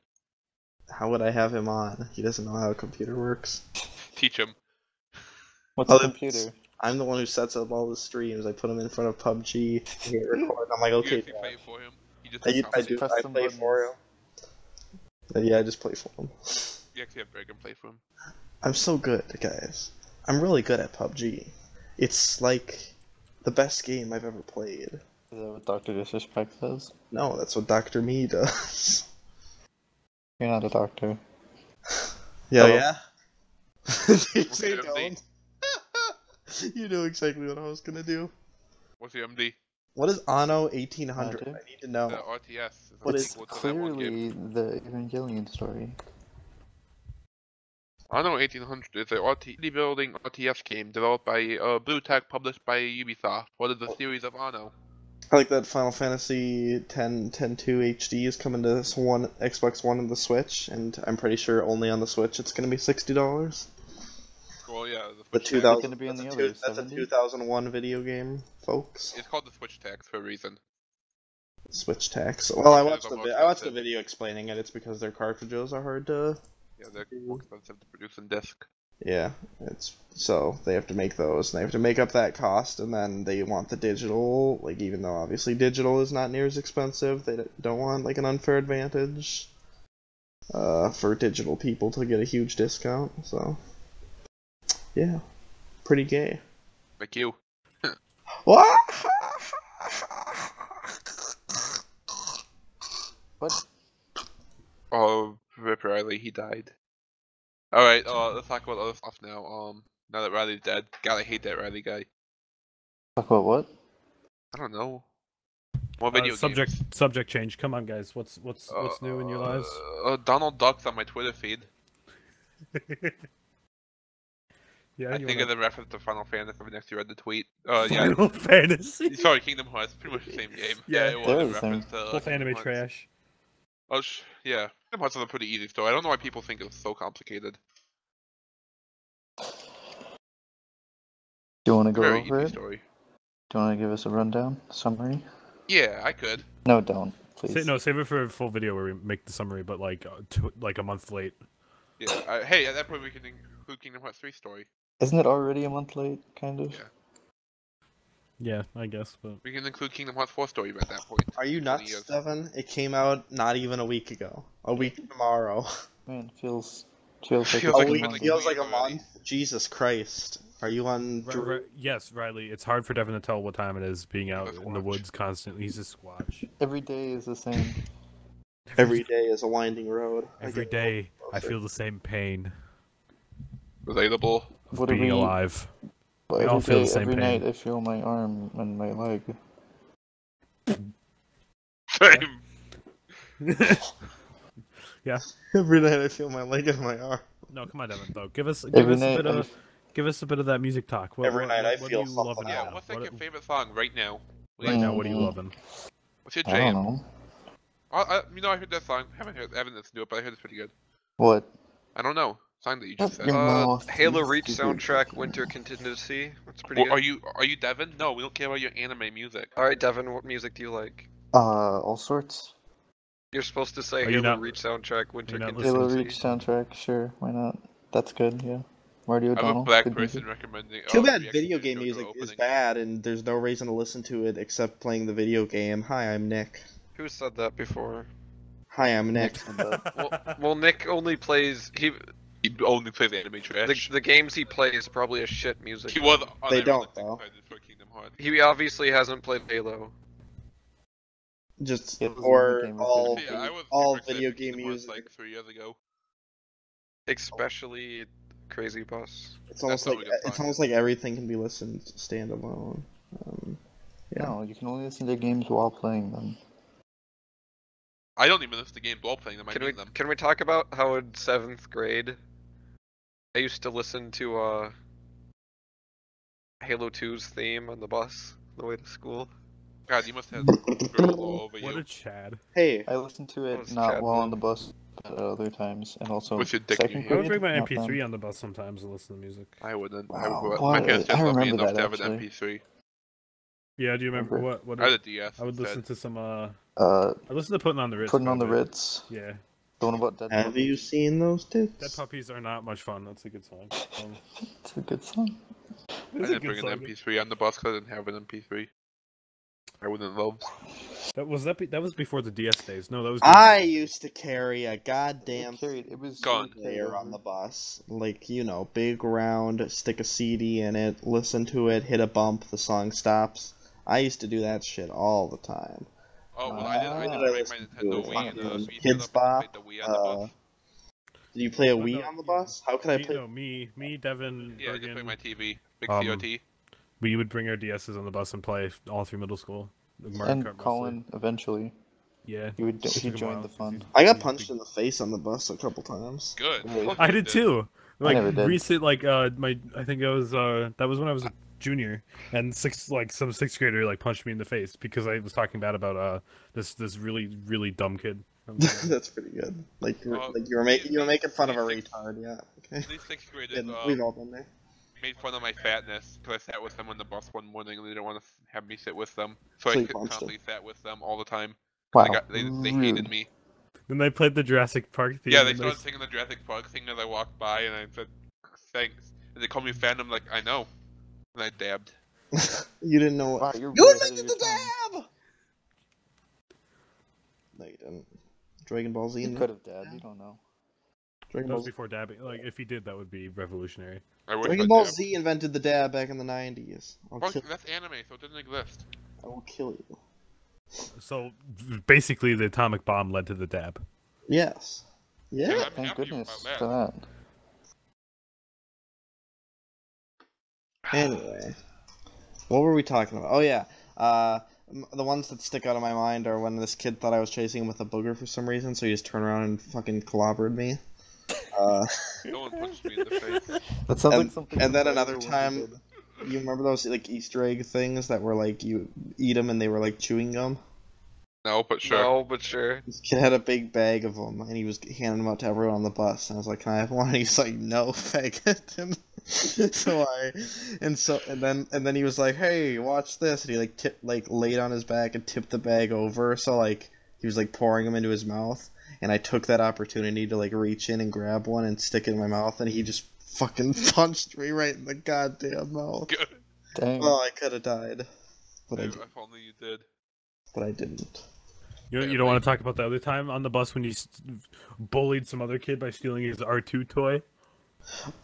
How would I have him on? He doesn't know how a computer works. Teach him. What's Oh, a computer? I'm the one who sets up all the streams. I put him in front of PUBG. I hit record. I'm like, You okay, actually Dad. play for him. You just I do. Press I some play for him. Yeah, I just play for him. You actually have Dragon play for him. I'm so good, guys. I'm really good at PUBG. It's the best game I've ever played. Is that what Dr. Disrespect says? No, that's what Dr. Me does. You're not a doctor. Yeah, Oh. yeah. You say your MD? don't. You knew exactly what I was gonna do. What's your MD? What is Anno 1800? I do. I need to know. The RTS. Is What a is- sequel to that one game. Clearly the Evangelion story. Anno 1800 is a building RTS game developed by Blue Tech, published by Ubisoft. What is the series of Anno? I like that Final Fantasy 10.2 HD is coming to this one Xbox One and the Switch, and I'm pretty sure only on the Switch it's gonna be $60. Well, yeah, The Switch 2000. tax. gonna be on That's the a other, that's a 70? 2001 video game, folks. It's called the Switch tax for a reason. Switch tax. Well, I Because watched of I watched the expensive. video explaining it. It's because their cartridges are hard to. Yeah, they're more expensive to produce than disc. Yeah, so they have to make those, and they have to make up that cost, and then they want the digital. Even though obviously digital is not near as expensive, they don't want an unfair advantage. For digital people to get a huge discount. So, yeah, pretty gay. Like you. What? What? Oh, Rip Riley, he died. Alright, let's talk about other stuff now. Now that Riley's dead. God, I hate that Riley guy. Talk about what? I don't know. What video games? Subject change. Come on, guys. What's new in your lives? Donald Duck's on my Twitter feed. Yeah, I you think wanna... of the reference to Final Fantasy next you read the tweet. Yeah. Final Fantasy. Sorry, Kingdom Hearts. Pretty much the same game. Yeah, it was they're a the same. reference to Both Kingdom anime Hearts. trash. Oh, yeah. Kingdom Hearts is a pretty easy story. I don't know why people think it's so complicated. Do you want to It's a go very over easy it? story. Do you want to give us a rundown, summary? Yeah, I could. No, don't, please. Save it for a full video where we make the summary, but like like a month late. Yeah. Hey, at that point we can include Kingdom Hearts 3 story. Isn't it already a month late, kind of? Yeah. Yeah, I guess, but We can include Kingdom Hearts 4 story at that point. Are you 20 nuts, years. Devin? It came out not even a week ago. A week tomorrow. Man, feels like Feels it's A like been it's week been like a feels like week a already. month. Jesus Christ. Are you on? yes, Riley. It's hard for Devin to tell what time it is, being out He's a in the Squatch. woods constantly. He's a squatch. Every day is the same. Every day is a winding road. Every day, I feel the same pain Relatable. of What are being we- alive. But We all every feel the day, same every pain. night, I feel my arm and my leg. Same. Every night I feel my leg and my arm. No, come on, Devin. Though, give us Every a night, bit of that music talk. What, Every what, night what, I what feel are you loving something Yeah, right now? what's like What, your favorite song right now? right now, what are you Mm. loving? What's your I don't jam? know. I heard that song. I haven't listened to it, but I heard it's pretty good. What? I don't know. Song that you just Shut said. your mouth, Halo you Reach stupid soundtrack, fucking- Winter Contingency. That's pretty Well, good. are you Devin? No, we don't care about your anime music. Alright, Devin, what music do you like? All sorts. You're supposed to say Are you Halo not- Reach soundtrack, Winter not Contingency. Halo Reach soundtrack, sure, why not? That's good, yeah. Marty I'm O'Donnell. a black good person music. recommending. Too bad reaction video to game JoJo music is opening. bad and there's no reason to listen to it except playing the video game. Hi, I'm Nick. Who said that before? Hi, I'm Nick. Nick said that. Well, Nick only plays He only plays anime trash. the games he plays probably a shit music. He was They don't, unironically though. excited for Kingdom Hearts. He obviously hasn't played Halo. Just Yeah, those or video games all are Yeah, I was all super excited video for game Kingdom Hearts, music. like 3 years ago. Especially Crazy Bus. It's almost That's like not a good it's song. almost like everything can be listened standalone. Yeah. No, you can only listen to games while playing them. I don't even listen to games while playing them. I mean them. Can we talk about how in 7th grade I used to listen to Halo 2's theme on the bus on the way to school? God, you must have girls all over What you. a Chad. Hey, I listened to That it was not Chad while on move. the bus, but at other times, and also With your dick in your second hand. I would grade. bring my not MP3 then. on the bus sometimes and listen to music. I wouldn't. Wow. My parents I just love me remember enough that, to have an actually. MP3. Yeah, do you remember Remember. what? I had a DS. I would instead. listen to some. I Uh, listened to Putting on the Ritz. putting on the quite a bit. Ritz. Yeah, The one about dead have puppies. you seen those Dead tits? Puppies are not much fun. That's a good song. It's a good song. I It's a didn't good bring an song. MP3 on the bus because I didn't have an MP3. I wouldn't love. That was before the DS days. No, that was. I used to carry a goddamn It was Gone. player on the bus. Like, you know, big round, stick a CD in it, listen to it, hit a bump, the song stops. I used to do that shit all the time. Oh, well, I did. I What did did I bring my listen Nintendo to? Wii and Fucking Wii Kids set up Bop, and played the Wii on the bus. Did you play a Oh, Wii no, on the bus? How could I play? Me, Devin, Yeah, I just Bergen, played my TV. Big Um, COT. we would bring our DSs on the bus and play all through middle school. Mario And Kart mostly. Colin, eventually, Yeah. he It took him a joined while the 'cause fun. I got he's punched big. in the face on the bus a couple times. Good. Really? Fuck I you, did too. Like never did. recent, like I think I was that was when I was a junior, and some sixth grader like punched me in the face because I was talking bad about this really dumb kid. That's pretty good. Like you were making fun of a retard. Yeah. Okay. These 6th graders And we've all been there. made fun of my fatness because I sat with them on the bus one morning and they didn't want to have me sit with them. So So I you punched constantly sat with them all the time. Wow. They hated rude. me. Then they played the Jurassic Park theme. Yeah, they and started singing the Jurassic Park thing as I walked by, and I said, "Thanks." And they called me fat, and I'm like, "I know." And I dabbed. You didn't know. Wow, you're You way ahead of invented your the time. dab. No, you didn't. Dragon Ball Z. You in could have dabbed. You don't know. Dragon That Ball was Z. before dabbing. Like if he did, that would be revolutionary. I wish Dragon I Ball dabbed. Z invented the dab back in the 90s. Fuck, that's anime, so it didn't exist. I will kill you. So basically, the atomic bomb led to the dab. Yes. Yeah, Yeah. I'm Thank happy goodness about for that. that. Anyway, what were we talking about? Oh yeah, the ones that stick out of my mind are when this kid thought I was chasing him with a booger for some reason, so he just turned around and fucking clobbered me. No one punched me in the face. That sounds like And, something. and the then another Bible time, did. you remember those like Easter egg things that were like you eat them and they were like chewing gum? No, but sure. No, but sure. This kid had a big bag of them, and he was handing them out to everyone on the bus. And I was like, "Can I have one?" And he's like, "No, faggot." And then he was like, "Hey, watch this!" And he like laid on his back and tipped the bag over, so like he was like pouring them into his mouth. And I took that opportunity to like reach in and grab one and stick it in my mouth, and he just fucking punched me right in the goddamn mouth. Good. Dang. Oh, I could have died, but If only you did. I didn't. You don't want to talk about the other time on the bus when you bullied some other kid by stealing his R2 toy?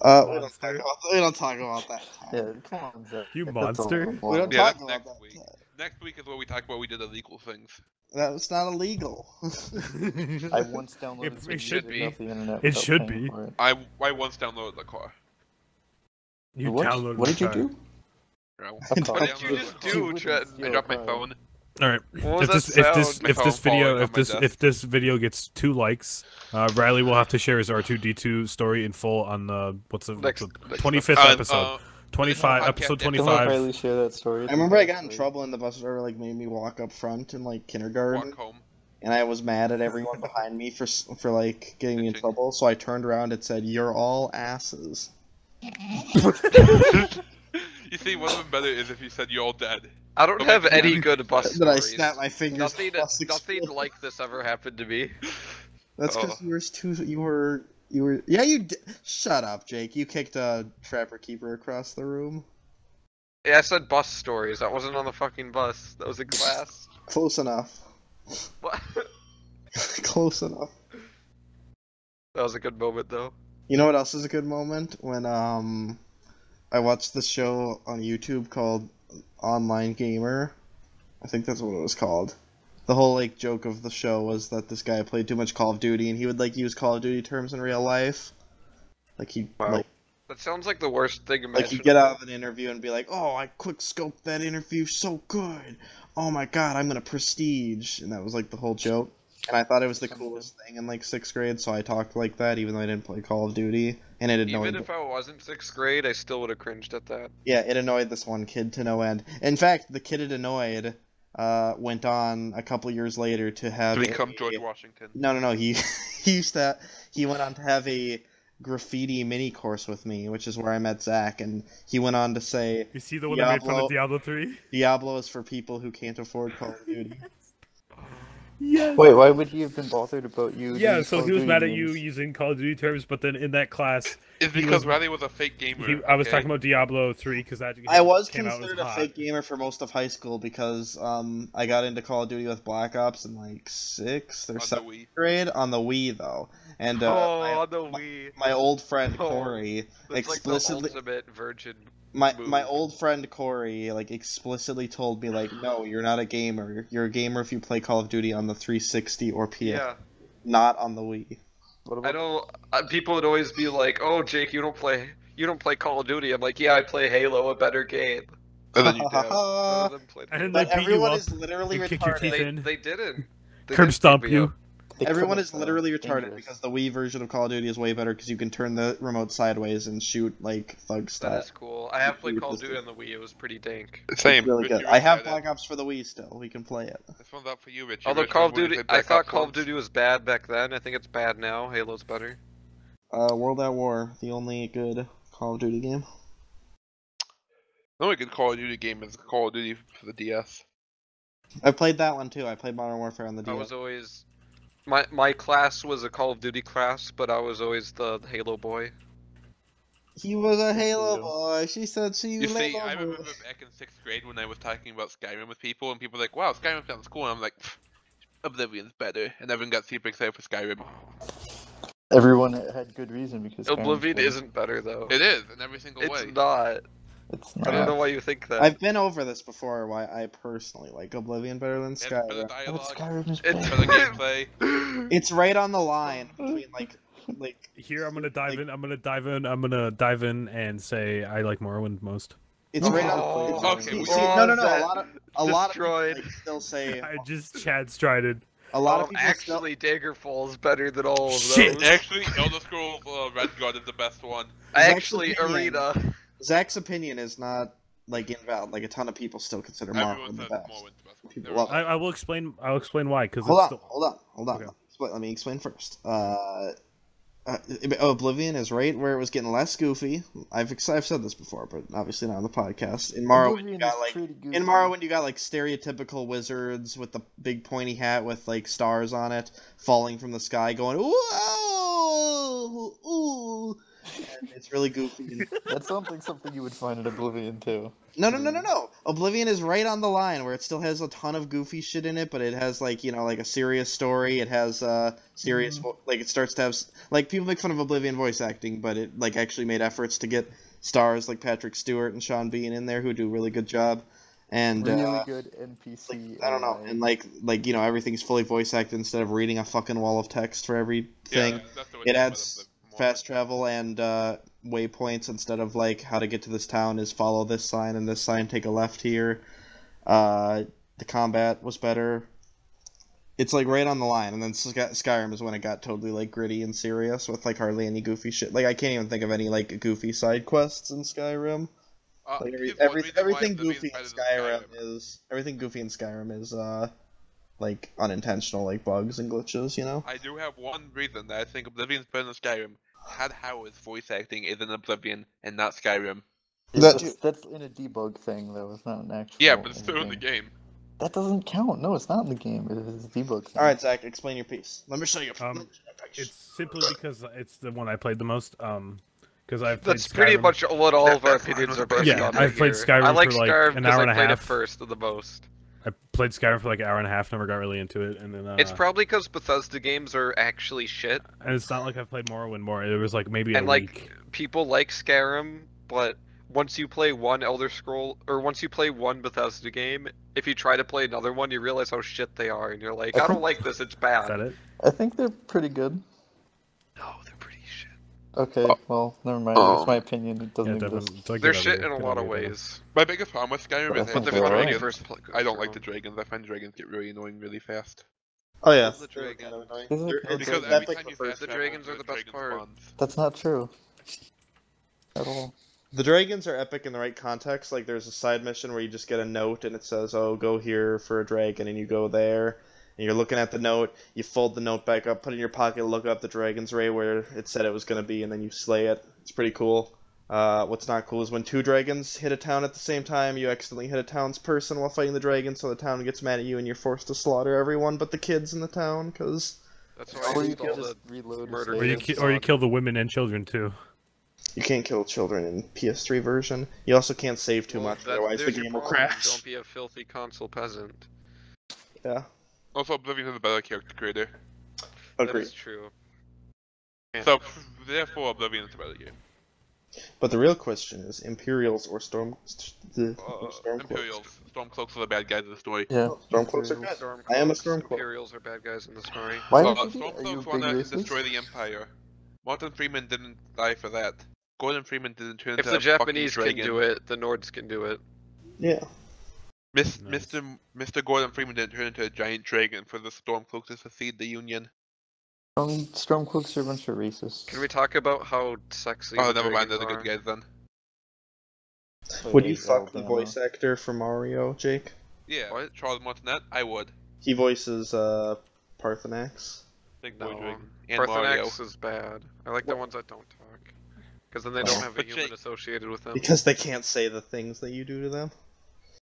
Monster. We don't talk about that time. Yeah, come on, Zach. You That's monster. a We don't lot. Yeah, talk that's about next that week. time. Next week is where we talk about we did illegal things. That's not illegal. I once downloaded It some should music be. off the internet. It without should paying be. for it. I once downloaded the car. You What? downloaded What did you the do? No. A car. What did you just do, Trenton? I dropped my phone. All right. What was If that this sound? if this phone video falling on my desk. if this video gets 2 likes, Riley will have to share his R2D2 story in full on the what's the Next- 25th episode. 25 podcast episode episode. Don't let 25. Riley share that story. I remember I got in trouble and the bus driver like made me walk up front in like kindergarten, Walk home. and I was mad at everyone behind me for like getting me in trouble. So I turned around and said, "You're all asses." You see, one of them better is if you said you're all dead. I don't But have like- any good bus Then I stories. snapped my fingers. Nothing, across the nothing screen. like this ever happened to me. That's because Oh. you were too. You were. Yeah, you. Shut up, Jake. You kicked a trapper keeper across the room. Yeah, I said bus stories. That wasn't on the fucking bus. That was in class. Close enough. What? Close enough. That was a good moment, though. You know what else is a good moment? When I watched this show on YouTube called Online Gamer. I think that's what it was called. The whole like joke of the show was that this guy played too much Call of Duty and he would like use Call of Duty terms in real life. Like he Wow. That sounds like the worst thing like imaginable. he'd get out of an interview and be like, "Oh, I quick scoped that interview so good. Oh my god, I'm gonna prestige." And that was like the whole joke. And I thought it was the coolest thing in like 6th grade, so I talked like that even though I didn't play Call of Duty. And it annoyed Even if I wasn't 6th grade, I still would have cringed at that. Yeah, it annoyed this one kid to no end. In fact, the kid it annoyed went on a couple years later to have To become a- George Washington. No. He he went on to have a graffiti mini course with me, which is where I met Zach, and he went on to say You see the one that made fun Diablo- of Diablo 3? Diablo is for people who can't afford Call of Duty. Yes. Wait, why would he have been bothered about you? Yeah, doing so Call he of was Duty mad at you games? using Call of Duty terms, but then in that class, It's He because was- Riley was a fake gamer. I was okay? talking about Diablo 3 because that I was came out considered as a hot. fake gamer for most of high school because I got into Call of Duty with Black Ops in like 6th or On the 7th Wii. grade on the Wii though, and on the Wii. my old friend Oh, Corey That's explicitly like the ultimate virgin. my move. old friend Corey like explicitly told me like, no, you're not a gamer. You're a gamer if you play Call of Duty on the 360 or PS, Yeah, not on the Wii. What I about know. People would always be like, "Oh, Jake, you don't play Call of Duty." I'm like, "Yeah, I play Halo, a better game." And then you did. None of them played And Halo. then But they beat you everyone up is literally and kick your teeth retarded. in. They didn't. They Curb didn't stomp beat me you. up. They Everyone couldn't, is though. literally retarded Dangerous. because the Wii version of Call of Duty is way better because you can turn the remote sideways and shoot like thug That style. is cool. I have played Call of Duty on the Wii. It was pretty dank. Same. It's really Richie good. I have retarded. Black Ops for the Wii still. We can play it. This one's up for you, Richie. Although Richie, Call of when you Duty, play I Black thought Ops Call of 1. Duty was bad back then. I think it's bad now. Halo's better. World at War, the only good Call of Duty game. The only good Call of Duty game is Call of Duty for the DS. I played that one too. I played Modern Warfare on the I DS. was always my class was a Call of Duty class, but I was always the Halo boy. He was a Halo you. boy. She said she You was see, Halo I boy. remember back in 6th grade when I was talking about Skyrim with people, and people were like, wow, Skyrim sounds cool, and I'm like, Oblivion's better, and everyone got super excited for Skyrim. Everyone had good reason because Oblivion Skyrim's isn't better though. It is, in every single It's way. not. It's I don't not. know why you think that. I've been over this before. Why I personally like Oblivion better than It had better Skyrim. But dialogue, Skyrim is It's better better. gameplay. It's right on the line between like. Here, I'm gonna dive like, in. I'm gonna dive in and say I like Morrowind most. It's right on. Oh, okay, we- No, no, no. that A lot of people destroyed. like, still say I just Chad strided. a lot of people Actually, Daggerfall's better than all of Shit. those. Actually, Elder Scrolls Redguard is the best one. Actually, Zach's opinion- Arena. Zach's opinion is not like invalid. Like a ton of people still consider Everyone Morrowind the says best. Morrowind's the best one. People There love we it. go. I will explain. I'll explain why. Because Hold it's on, still... hold on. Okay. Let me explain first. Oblivion is right where it was getting less goofy. I've said this before, but obviously not on the podcast. In Morrowind, you got like you got like stereotypical wizards with the big pointy hat with like stars on it, falling from the sky, going ooh, ooh. And it's really goofy. And... That's something you would find in Oblivion too. No. Oblivion is right on the line where it still has a ton of goofy shit in it, but it has like like a serious story. It has serious like it starts to have like people make fun of Oblivion voice acting, but it like actually made efforts to get stars like Patrick Stewart and Sean Bean in there who do a really good job. And Really good NPC. I don't know, and like everything's fully voice acted instead of reading a fucking wall of text for everything. Yeah, that's the way It to adds put it, fast travel and waypoints instead of like how to get to this town is follow this sign and this sign, take a left here. The combat was better. It's like right on the line, and then Skyrim is when it got totally like gritty and serious with like hardly any goofy shit. Like I can't even think of any like goofy side quests in Skyrim. Like here's one reason why everything Oblivion's goofy in better than Skyrim is like unintentional like bugs and glitches, you know. I do have one reason that I think Oblivion's better than Skyrim. Had Howard's voice acting is in Oblivion and not Skyrim. That's in a debug thing though. It's not an actual. Yeah, but it's still in the game. That doesn't count. No, it's not in the game. It is a debug thing. All right, Zach, explain your piece. Let me show you. It's simply because it's the one I played the most. Because I've played That's pretty Skyrim- much what all of our opinions are based Yeah, on. I've played here. Skyrim I like for, like, Skyrim an because hour I and a played it half. first the most. I played Skyrim for like an hour and a half. Never got really into it, and then It's probably because Bethesda games are actually shit, and it's not like I've played Morrowind more. It was like maybe and a like week. people like Skyrim, but once you play one Elder Scroll or once you play one Bethesda game, if you try to play another one, you realize how shit they are, and you're like, I don't like this. It's Is bad. that it? I think they're pretty good. No, they're pretty shit. Okay, well, never mind. It's my opinion. It doesn't Yeah, exist. Devin, it's like They're good shit idea, in a good lot of idea, Devin. ways. My biggest problem with Skyrim But I is think that they're they're fun when you alright. first play. I don't like the dragons. I find dragons get really annoying really fast. Oh yeah, The dragon. Because it's every epic time you for fast The travel, dragons are the best dragon part. spawns. That's not true. At all. The dragons are epic in the right context. Like there's a side mission where you just get a note and it says, "Oh, go here for a dragon," and you go there. And you're looking at the note, you fold the note back up, put it in your pocket, look up the dragon's right where it said it was going to be, and then you slay it. It's pretty cool. What's not cool is when two dragons hit a town at the same time, you accidentally hit a townsperson while fighting the dragon, so the town gets mad at you and you're forced to slaughter everyone but the kids in the town, because... That's why I Or you used all can the just reload. murder Or you games or you on- kill the women and children too. You can't kill children in PS3 version. You also can't save too Well, much, that- otherwise the there's your game will problem. crash. Don't be a filthy console peasant. Yeah, Also, Oblivion has a better character creator. That agreed. is true. So, therefore, Oblivion is a better game. But the real question is, Imperials or Stormcloaks? Imperials. Stormcloaks are the bad guys of the story. Yeah. Stormcloaks are good. Stormcloaks, I am a Stormcloak. Imperials are bad guys in the story. Why Well, would you be? Are you a Stormcloaks big want to racist? destroy the Empire. Martin Freeman didn't die for that. Gordon Freeman didn't turn If into the a fucking Japanese can dragon. do it, the Nords can do it. Yeah. Nice. Mr. Gordon Freeman didn't turn into a giant dragon for the Stormcloaks to secede the Union. Stormcloaks are a bunch of racists. Can we talk about how sexy Oh, the never mind, they're dragons the are? good guys then. Would you fuck the voice actor for Mario, Jake? Yeah, What? Charles Martinet, I would. He voices Parthenax. Big boy No, dragon. And Mario. Parthenax is bad. I like the ones that don't talk. Because then they don't have a But human Jake- associated with them. Because they can't say the things that you do to them.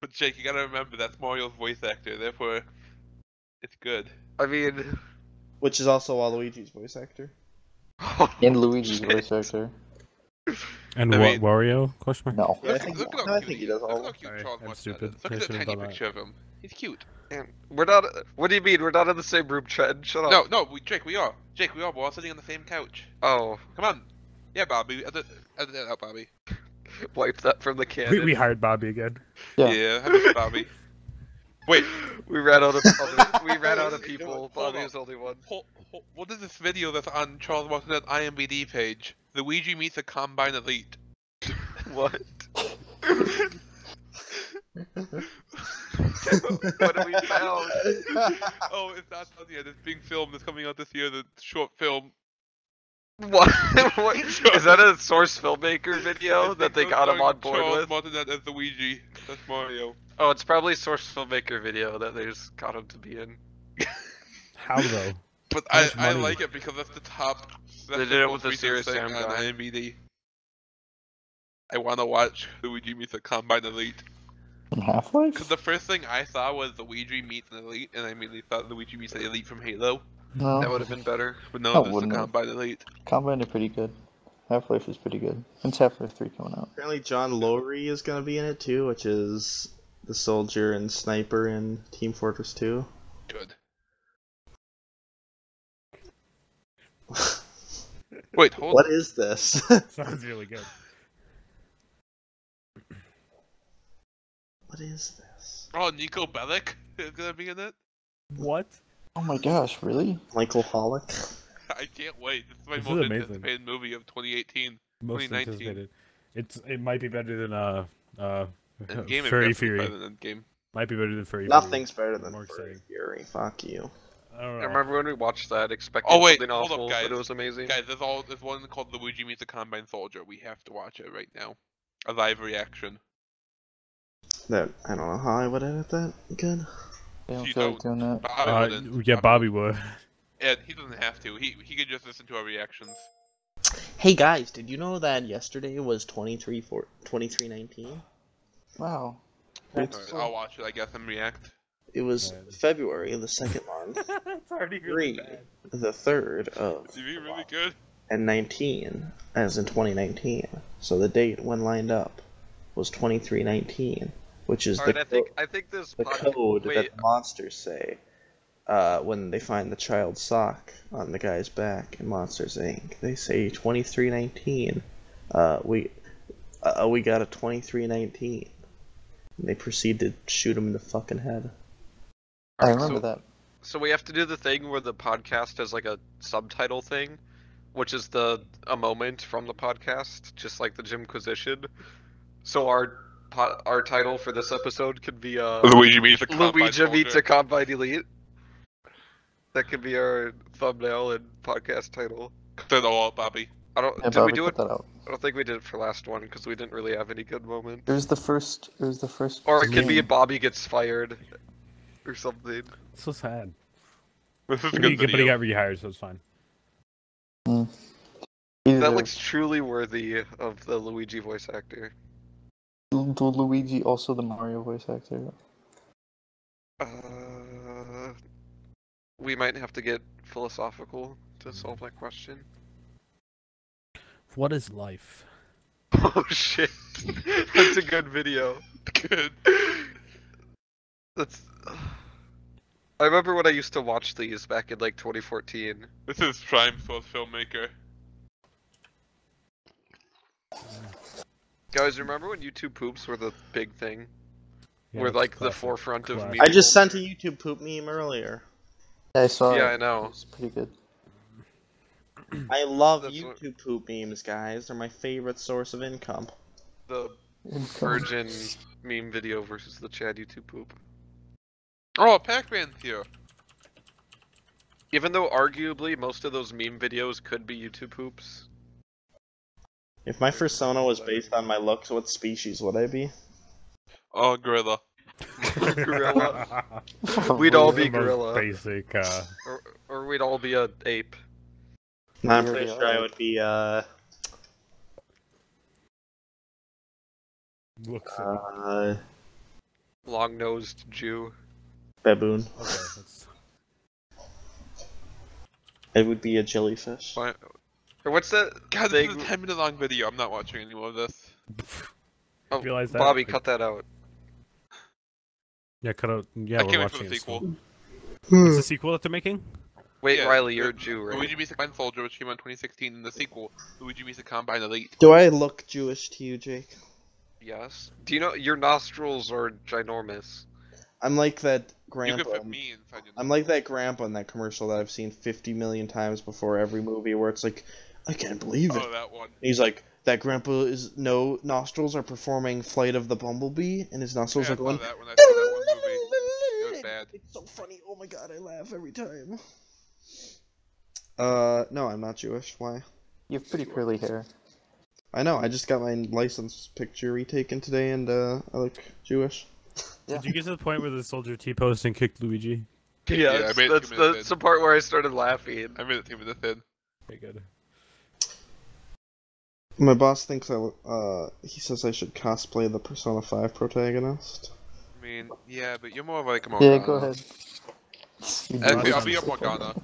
But Jake, you gotta remember that's Mario's voice actor, therefore it's good. I mean... Which is also Waluigi's voice actor. And Luigi's Shit. voice actor. And I what mean- Wario? Question mark. No. Yeah, I Look, think, look at no, how I cute think he he does is. Look all at how of cute Sorry, Charles I'm Martinet stupid. is. Look I at the should've tiny done that. picture of him. He's cute. Man, we're not... What do you mean? We're not in the same room, Chad. Shut up. No, Jake, we are. Jake, we are. We're all sitting on the same couch. Oh. Come on. Yeah, Bobby. Edit that out, Bobby. Wipe that from the We, cannon. we hired Bobby again. Yeah, I miss Bobby. Wait, We ran out of we ran out of people. Hold Bobby up. was the only one. what is this video that's on Charles Martinet's IMDb page? Luigi meets a Combine Elite. What? What have we found? Oh, it's not done yet. It's being filmed. It's coming out this year. The short film. What? What? Is that a source filmmaker video that they got him on board Charles with? Martinet as Luigi. That's Mario. Oh, it's probably source filmmaker video that they just got him to be in. How though? But How much I money? like it because that's the top. That's They the did it most with the recent Serious thing Sam on guy. IMDb. I want to watch Luigi meets a Combine Elite. From Half-Life? Because the first thing I saw was Luigi meets an Elite, and I immediately thought Luigi meets an Elite from Halo. No. That would have been better. But no, Oh, this is a wouldn't it? Combine Elite. Combine are pretty good. Half-Life is pretty good. When's Half-Life 3 coming out? Apparently John Lowry is gonna be in it too, which is the soldier and sniper in Team Fortress 2. Good. Wait, hold What on. is this? Sounds really good. What is this? Oh, Nico Bellic is gonna be in it? What? Oh my gosh, really? Michael Hollick. I can't wait. This is my This is most amazing. anticipated movie of 2018. Most 2019. anticipated. It might be better than Endgame Furry is Fury. better than Endgame. Might be better than Furry Nothing's better than More Furry exciting. Fury. Fuck you. Fury. I don't know. I remember when we watched that, expecting Oh, wait, something hold up, awful, guys. but it was amazing. Guys, there's one called Luigi Meets a Combine Soldier. We have to watch it right now. A live reaction. That I don't know how I would edit that. Good. I don't You feel like don't- doing that. Bobby wouldn't. Yeah, Bobby would. And he doesn't have to. He could just listen to our reactions. Hey guys, did you know that yesterday was 23/19? Wow. That's Alright, I'll watch it, I guess, and react. It was Right. February, the second month, It's already 3, the 3rd of, Is he really good? and 19, as in 2019. So the date when lined up was 23/19, which is Alright, the I think this the code Wait, that the monsters say when they find the child's sock on the guy's back in Monsters Inc. They say 23/19. We got a 23/19. And they proceed to shoot him in the fucking head. I Alright, remember so, that. so we have to do the thing where the podcast has like a subtitle thing, which is a moment from the podcast, just like the Jimquisition. So our title for this episode could be Luigi Meets a Combine Luigi meets Soldier. a Combine Elite. That could be our thumbnail and podcast title. Cut that all out, Bobby. I don't. Yeah, did Bobby, we do it? cut that out. I don't think we did it for last one because we didn't really have any good moments. It was the first. Or it could be meme. Bobby gets fired, or something. So sad. This is a But good he got video. rehired, so it's fine. Either That looks truly worthy of the Luigi voice actor. the Luigi, also the Mario voice actor. We might have to get philosophical to solve that question. What is life? Oh shit, that's a good video. Good. That's. I remember when I used to watch these back in like 2014. This is Prime Source Filmmaker. Guys, remember when YouTube poops were the big thing? Yeah, Were it's like the classic. forefront of Classic. meme I just sent a culture. YouTube poop meme earlier. Yeah, I saw Yeah, it. I know. It's pretty good. I love That's what- YouTube poop memes, guys. They're my favorite source of income. The Income. Virgin meme video versus the Chad YouTube poop. Oh, Pac-Man's here. Even though arguably most of those meme videos could be YouTube poops. If my persona was based on my looks, what species would I be? Oh, gorilla. Gorilla. We'd all be The most gorilla. Basic. Or we'd all be a ape. No, I'm Yeah, pretty yeah. sure I would be Looks. Long-nosed Jew. baboon. Okay. That's... I would be a jellyfish. Or what's that God, this thing? is a 10-minute long video. I'm not watching any more of this. Oh, Realize that? Bobby, Like- cut that out. Yeah, cut out. Yeah, I we're can't wait for watching the it. sequel. So. It's a sequel that they're making. Wait, Yeah, Riley, you're a Jew, right? Luigi meets the Kind Soldier, which came out in 2016, and the sequel, Luigi meets the Combine Elite. Do I look Jewish to you, Jake? Yes. Do you know your nostrils are ginormous? I'm like that You grandpa. could fit me inside your I'm like that grandpa in that commercial that I've seen 50 million times before every movie, where it's like, I can't believe it. Oh, that one. He's like, that grandpa is no nostrils are performing Flight of the Bumblebee, and his nostrils Yeah, are I saw going. that when I saw that one movie. It was bad. It's so funny. Oh my god, I laugh every time. No, I'm not Jewish. Why? You have pretty curly hair. I know. I just got my license picture retaken today, and I look Jewish. Yeah. Did you get to the point where the soldier T-posed and kicked Luigi? Yeah, I made it 2 minutes that's the part where I started laughing. I made it 2 minutes in. Okay, good. My boss thinks he says I should cosplay the Persona 5 protagonist. I mean, yeah, but you're more of like a Yeah, Morgana. go ahead. Actually, I'll be a Morgana.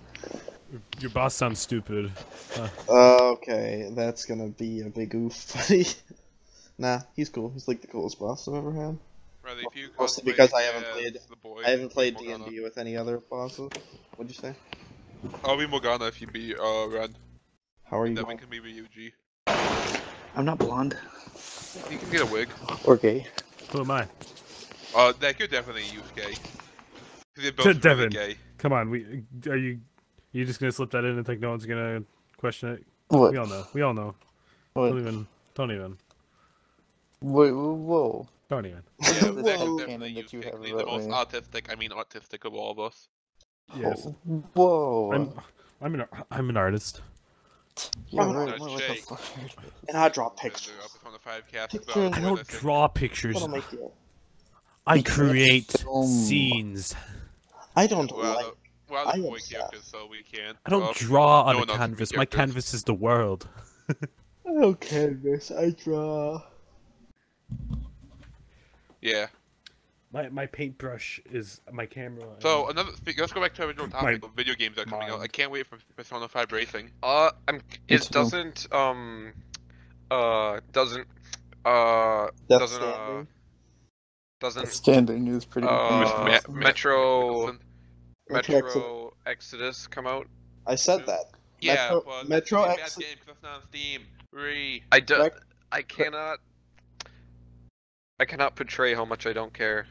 Your boss sounds stupid. Okay, that's gonna be a big oof, buddy. Nah, he's cool. He's like the coolest boss I've ever had. Rather, if you Mostly cosplay because I haven't as played- the boy, I haven't played Morgana. D&D with any other bosses. What'd you say? I'll be Morgana if you be Ren. How are you And then we going? can be Ryuji. I'm not blonde. You can get a wig. Or gay. Who am I? That could definitely use gay. 'Cause they're both really Devin. gay. Come on, are you just gonna slip that in and think no one's gonna question it? What? We all know. We all know. What? Don't even. Wait, whoa. Don't even. Yeah, This that could headcanon definitely that use you gay. have The about most me. autistic of all of us. Yes. Whoa. I'm an artist. Yeah, Oh, right, no, more like a Jake. fucking- And I draw The pictures. Persona 5 cast Pictures. about I don't witnessing- draw pictures. That'll make you. I You can't create film. scenes. I don't Well, like. well, I the am boy sad. characters, so we can't. I don't Well, draw on no a one else can be canvas. My characters. canvas is the world. I don't canvas. I draw. Yeah. My paintbrush is my camera. So let's go back to our original topic My- of video games that are coming out. mind. I can't wait for Persona 5 Racing. It too. doesn't Death Stranding. doesn't Standing is pretty Metro Mickelson. Metro Exodus come out. I said that. Yeah, Metro- but Metro it's a Ex- bad game 'cause that's not on Steam. I cannot portray how much I don't care.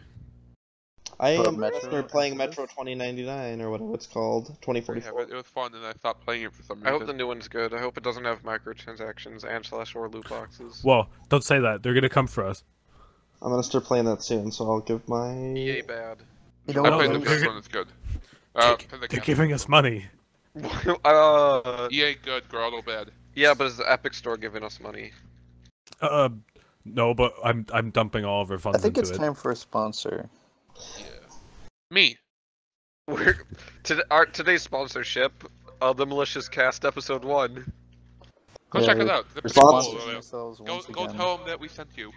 I But am Metro Metro playing Exodus? Metro 2099 or whatever it's called. Yeah, 2044. but it was fun, and I stopped playing it for some I reason. hope the new one's good. I hope it doesn't have microtransactions and / or loot boxes. Whoa! Don't say that. They're gonna come for us. I'm gonna start playing that soon, so I'll give my. EA bad. You I know No, played the they're first good. one, it's good. They're giving us money. EA good, Grotto bad. Yeah, but is the Epic Store giving us money? No, but I'm dumping all of our funds I think into it's it. time for a sponsor. Yeah. Me. Today's sponsorship, the Malicious Cast Episode 1. Go Yeah, check it we're- out. We're Go, sponsoring ourselves go once again. tell them that we sent you.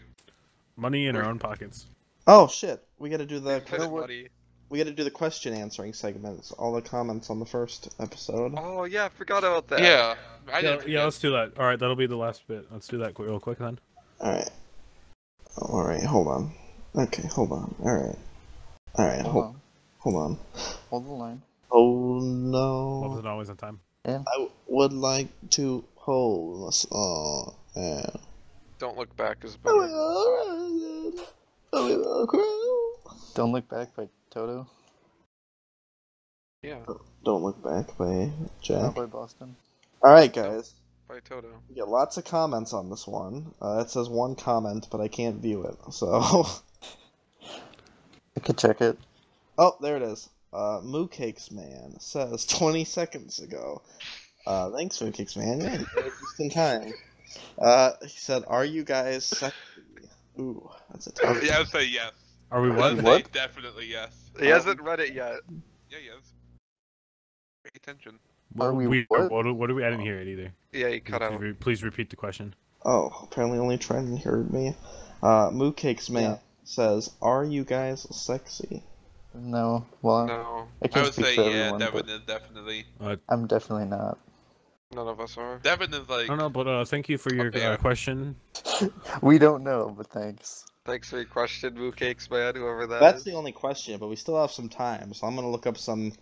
Money in our own pockets. Oh shit! We gotta do the Planet what? Buddy. we gotta do the question answering segments. All the comments on the first episode. Oh yeah, I forgot about that. Yeah. I Yeah, didn't. yeah, let's do that. All right, that'll be the last bit. Let's do that real quick then. All right. All right. Hold on. Okay. Hold on. All right. All right. Hold on. Hold on. Hold the line. Oh Love no! isn't always on time. I would like to hold us all. Yeah. Don't Look Back is Oh, better. Don't Look Back by Toto. Yeah, Don't look back by Not Jack. by Boston. All right, guys. by Toto. We get lots of comments on this one. It says one comment, but I can't view it. So, I could check it. oh, there it is. Moo Cakes Man says 20 seconds ago. Thanks, Moo Cakes Man. Yeah, you did it just in time. He said, "Are you guys sexy?" Ooh, that's a tough. Yeah, I would say yes. Are we I what? would What? say definitely yes. He hasn't read it yet. Yeah, yes. Pay attention. Are we what? What are we? I didn't hear it either. Yeah, he cut out. Please repeat the question. Oh, apparently only Trenton heard me. Moo Cakes Man Yeah. says, "Are you guys sexy?" No. Well, No, I I can't would speak say for yeah, everyone, Devin but is definitely. I'm definitely not. none of us are. Devin is I like. don't know, but thank you for your there. question. We don't know, but thanks. Thanks for your question, Moo Cakes Man, whoever that That's is. the only question, but we still have some time, so I'm gonna look up some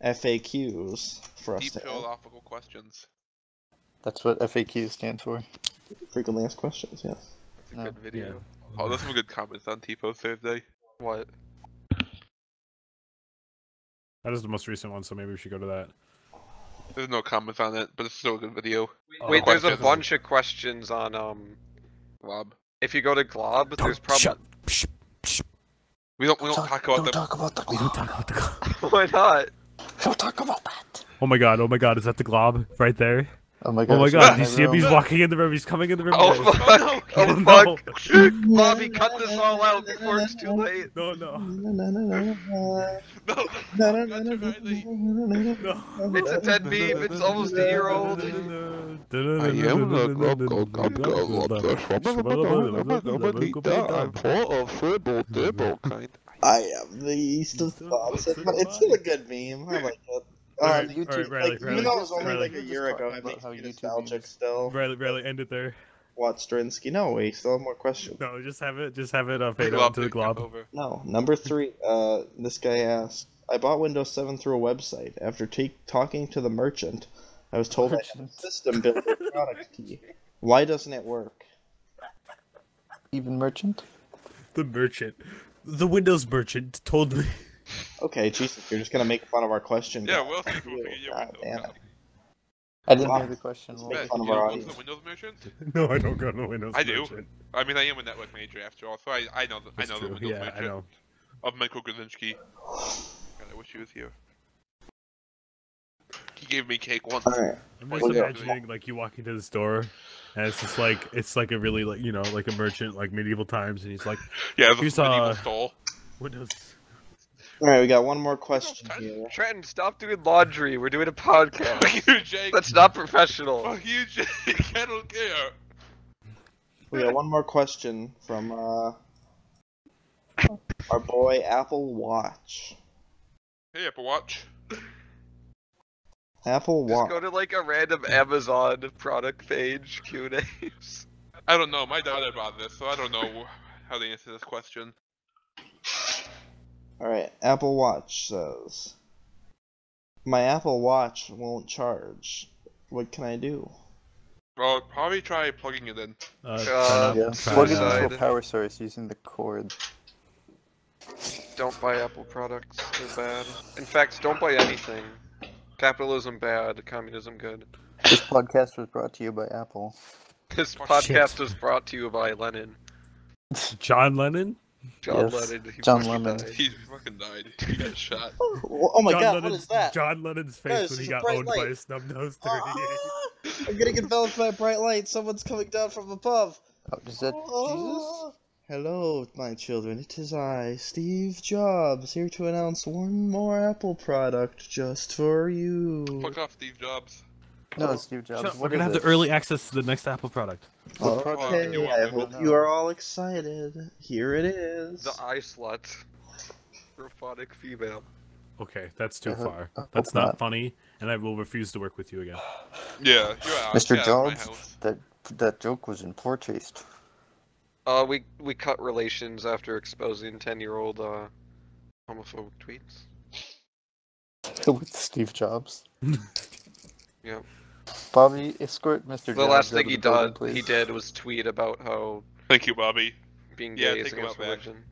FAQs for us Deep to have. philosophical questions. That's what FAQ stands for. Frequently asked questions, yes. That's a No. good video. Oh, there's some good comments on T-Post Thursday. What? That is the most recent one, so maybe we should go to that. There's no comments on it, but it's still a good video. Wait, there's a questions. bunch of questions on Glob. If you go to Glob, there's probably. Shut. We don't talk about the. talk about the We don't talk about the glob. Why not? Don't talk about that. Oh my god, is that the glob right there? Oh my god. Oh my god, do you see him? He's walking in the room, he's coming in the room. Oh guys. fuck! Oh, Oh no. fuck! Bobby, cut this all out before it's too late. No, no. No, It's a dead meme. It's almost a year old. I am the East of Thoughts, but it's still a good meme. I like it. Alright, YouTube, Riley, Even though it was only Riley. like a year ago, it makes How me YouTube nostalgic memes. still. Riley, end it there. Watch Strinsky. No, we still have more questions. No, just have it fade out to the glob. Over. No, number 3. This guy asked, I bought Windows 7 through a website. After talking to the merchant, I was told I had a system builder product key. Why doesn't it work? Even merchant? The merchant. The Windows merchant told me. Okay, Jesus, you're just gonna make fun of our question. Yeah, guy. well, people figure your God Windows damn out. it. I didn't hear the question. What Make was fun You of don't our go to audience. the Windows merchant? No, I don't go to the Windows I do. merchant. I mean, I am a network major after all, so I know That's the true. Windows Yeah, merchant I know. of Michael Grzinski. God, I wish he was here. He gave me cake once. Alright. I'm Well, just yeah. imagining like you walk into the store, and it's like a really like like a merchant like medieval times, and he's like Yeah, the Here's, medieval stall. Windows. Alright, we got one more question Time. here. Trenton, stop doing laundry. We're doing a podcast. Fuck you, Jake. That's not professional. Fuck you, Jake. I don't care. We got one more question from our boy Apple Watch. Hey, Apple Watch. Apple Just Watch. go to like a random Amazon product page, Q&As. I don't know. My daughter bought this, so I don't know how to answer this question. Alright, Apple Watch says, my Apple Watch won't charge. What can I do? Well, probably try plugging it in. Plug it Side. into a power source using the cord. Don't buy Apple products. They're bad. In fact, don't buy anything. Capitalism bad, communism good. This podcast was brought to you by Apple. This Oh, podcast shit. was brought to you by Lenin. John Lennon. John Yes, Lennon. He John fucking Lemon. died. He fucking died. He got shot. Oh my John god, Lennon's, what is that? John Lennon's face Guys, when he there's a got bright owned by light. a snub-nosed 38. Ah, I'm getting enveloped by a bright light. Someone's coming down from above. Oh, is that Jesus? Ah. Hello, my children. It is I, Steve Jobs, here to announce one more Apple product just for you. Fuck off, Steve Jobs. No, it's Steve Jobs. Shut up, we're What gonna is have the it? early access to the next Apple product. What product? Okay, you want I me? hope No. you are all excited. Here it is. The eye slut. Robotic female. Okay, that's too I hope- far. I hope That's not not. funny, and I will refuse to work with you again. Yeah, you're out. Mr. Get out of my Jobs, house. that joke was in poor taste. We cut relations after exposing 10-year-old homophobic tweets. With Steve Jobs. Yep. Bobby, escort Mr. Jobs. The last out thing of he the building, did, please. he did was tweet about how Thank you, Bobby. being Yeah, gay is take him against out back. religion.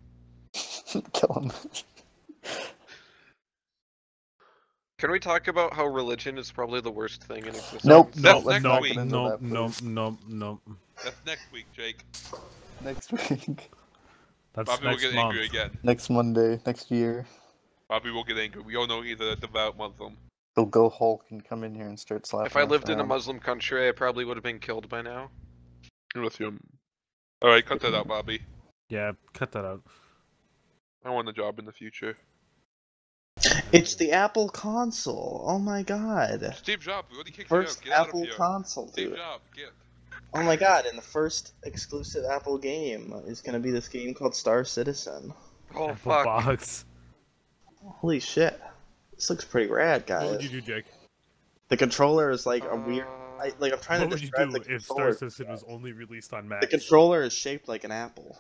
Kill him. Can we talk about how religion is probably the worst thing in existence? Nope, That's no, let's next not week. get into No, that, no, please. no. That's next week, Jake. Next week. That's Bobby will next get month. angry again. Next Monday. Next year. Bobby will get angry. We all know he's a devout Muslim. He'll go Hulk and come in here and start slapping If I us lived in a around. Muslim country, I probably would have been killed by now. With him. Alright, cut that out, Bobby. Yeah, cut that out. I want a job in the future. It's the Apple console. Oh my god. Steve Jobs, we already kicked First you out. Get Apple out of here. console, Steve dude. Jobs, get. Oh my god, and the first exclusive Apple game is gonna be this game called Star Citizen. Oh Apple fuck. box. Holy shit. This looks pretty rad, What would guys. you do, Jake? The controller is like a weird... I'm trying What to would you describe do the if Star controller. Citizen was only released on Mac? The controller is shaped like an apple.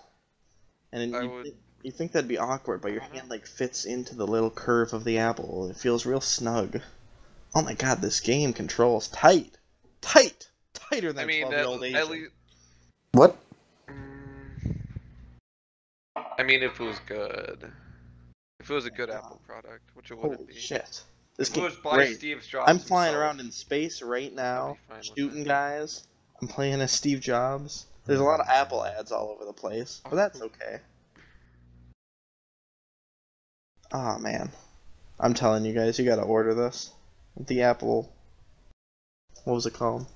And I you, would- You think that'd be awkward, but your hand like fits into the little curve of the apple. It feels real snug. Oh my god, this game controls tight, tighter than I mean, 12-year-old Asian. at least. What? I mean, if it was good. If it was a good Apple product, which it wouldn't Holy be. shit! This If it game was is by great. Steve Jobs I'm flying himself, around in space right I'd now, be fine with shooting that. guys. I'm playing as Steve Jobs. There's a lot of Apple ads all over the place, but that's okay. Ah, man. I'm telling you guys, you gotta order this. The Apple... What was it called?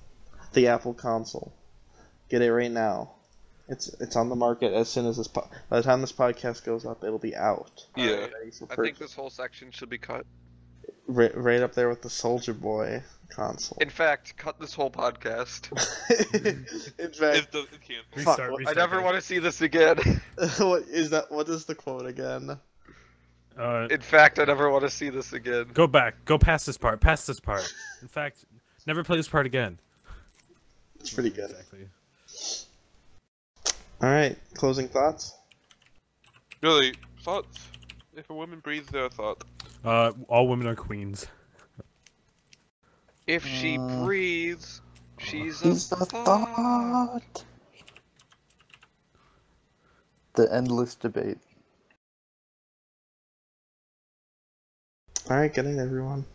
The Apple console. Get it right now. It's on the market as soon as by the time this podcast goes up, it'll be out. Yeah. Alright, Ready for I think purchase. this whole section should be cut. Right up there with the Soldier Boy console. In fact, cut this whole podcast. In fact, It's canceled. Restart, what- I restart, never guys. want to see this again. what is that? What is the quote again? In fact, I never want to see this again. Go back. Go past this part. Past this part. In fact, never play this part again. It's pretty good. Exactly. Alright, closing thoughts? Really, thoughts? If a woman breathes, there are thoughts. All women are queens. If she breathes, she's a He's the thought. thought. The endless debate. Alright, good night, everyone.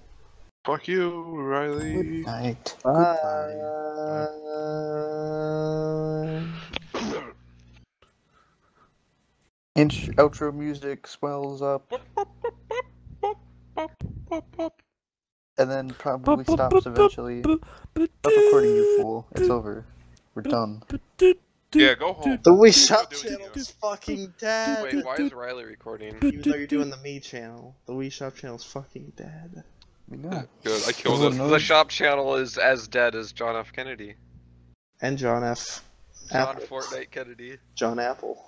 Fuck you, Riley. Good night. Bye. Outro music swells up and then probably stops eventually. Stop recording, you fool. It's over. We're done. Yeah, go home. The Wii What Shop are you doing channel here? is fucking dead. Wait, why is Riley recording? Even though you're doing the Me channel, the Wii Shop channel is fucking dead. We know. Good, I killed Everyone it. knows. The shop channel is as dead as John F. Kennedy. And John F. John Apple. Fortnite Kennedy. John Apple.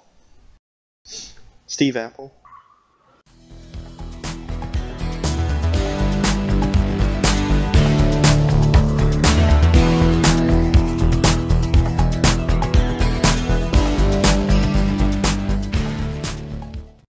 Steve Apple.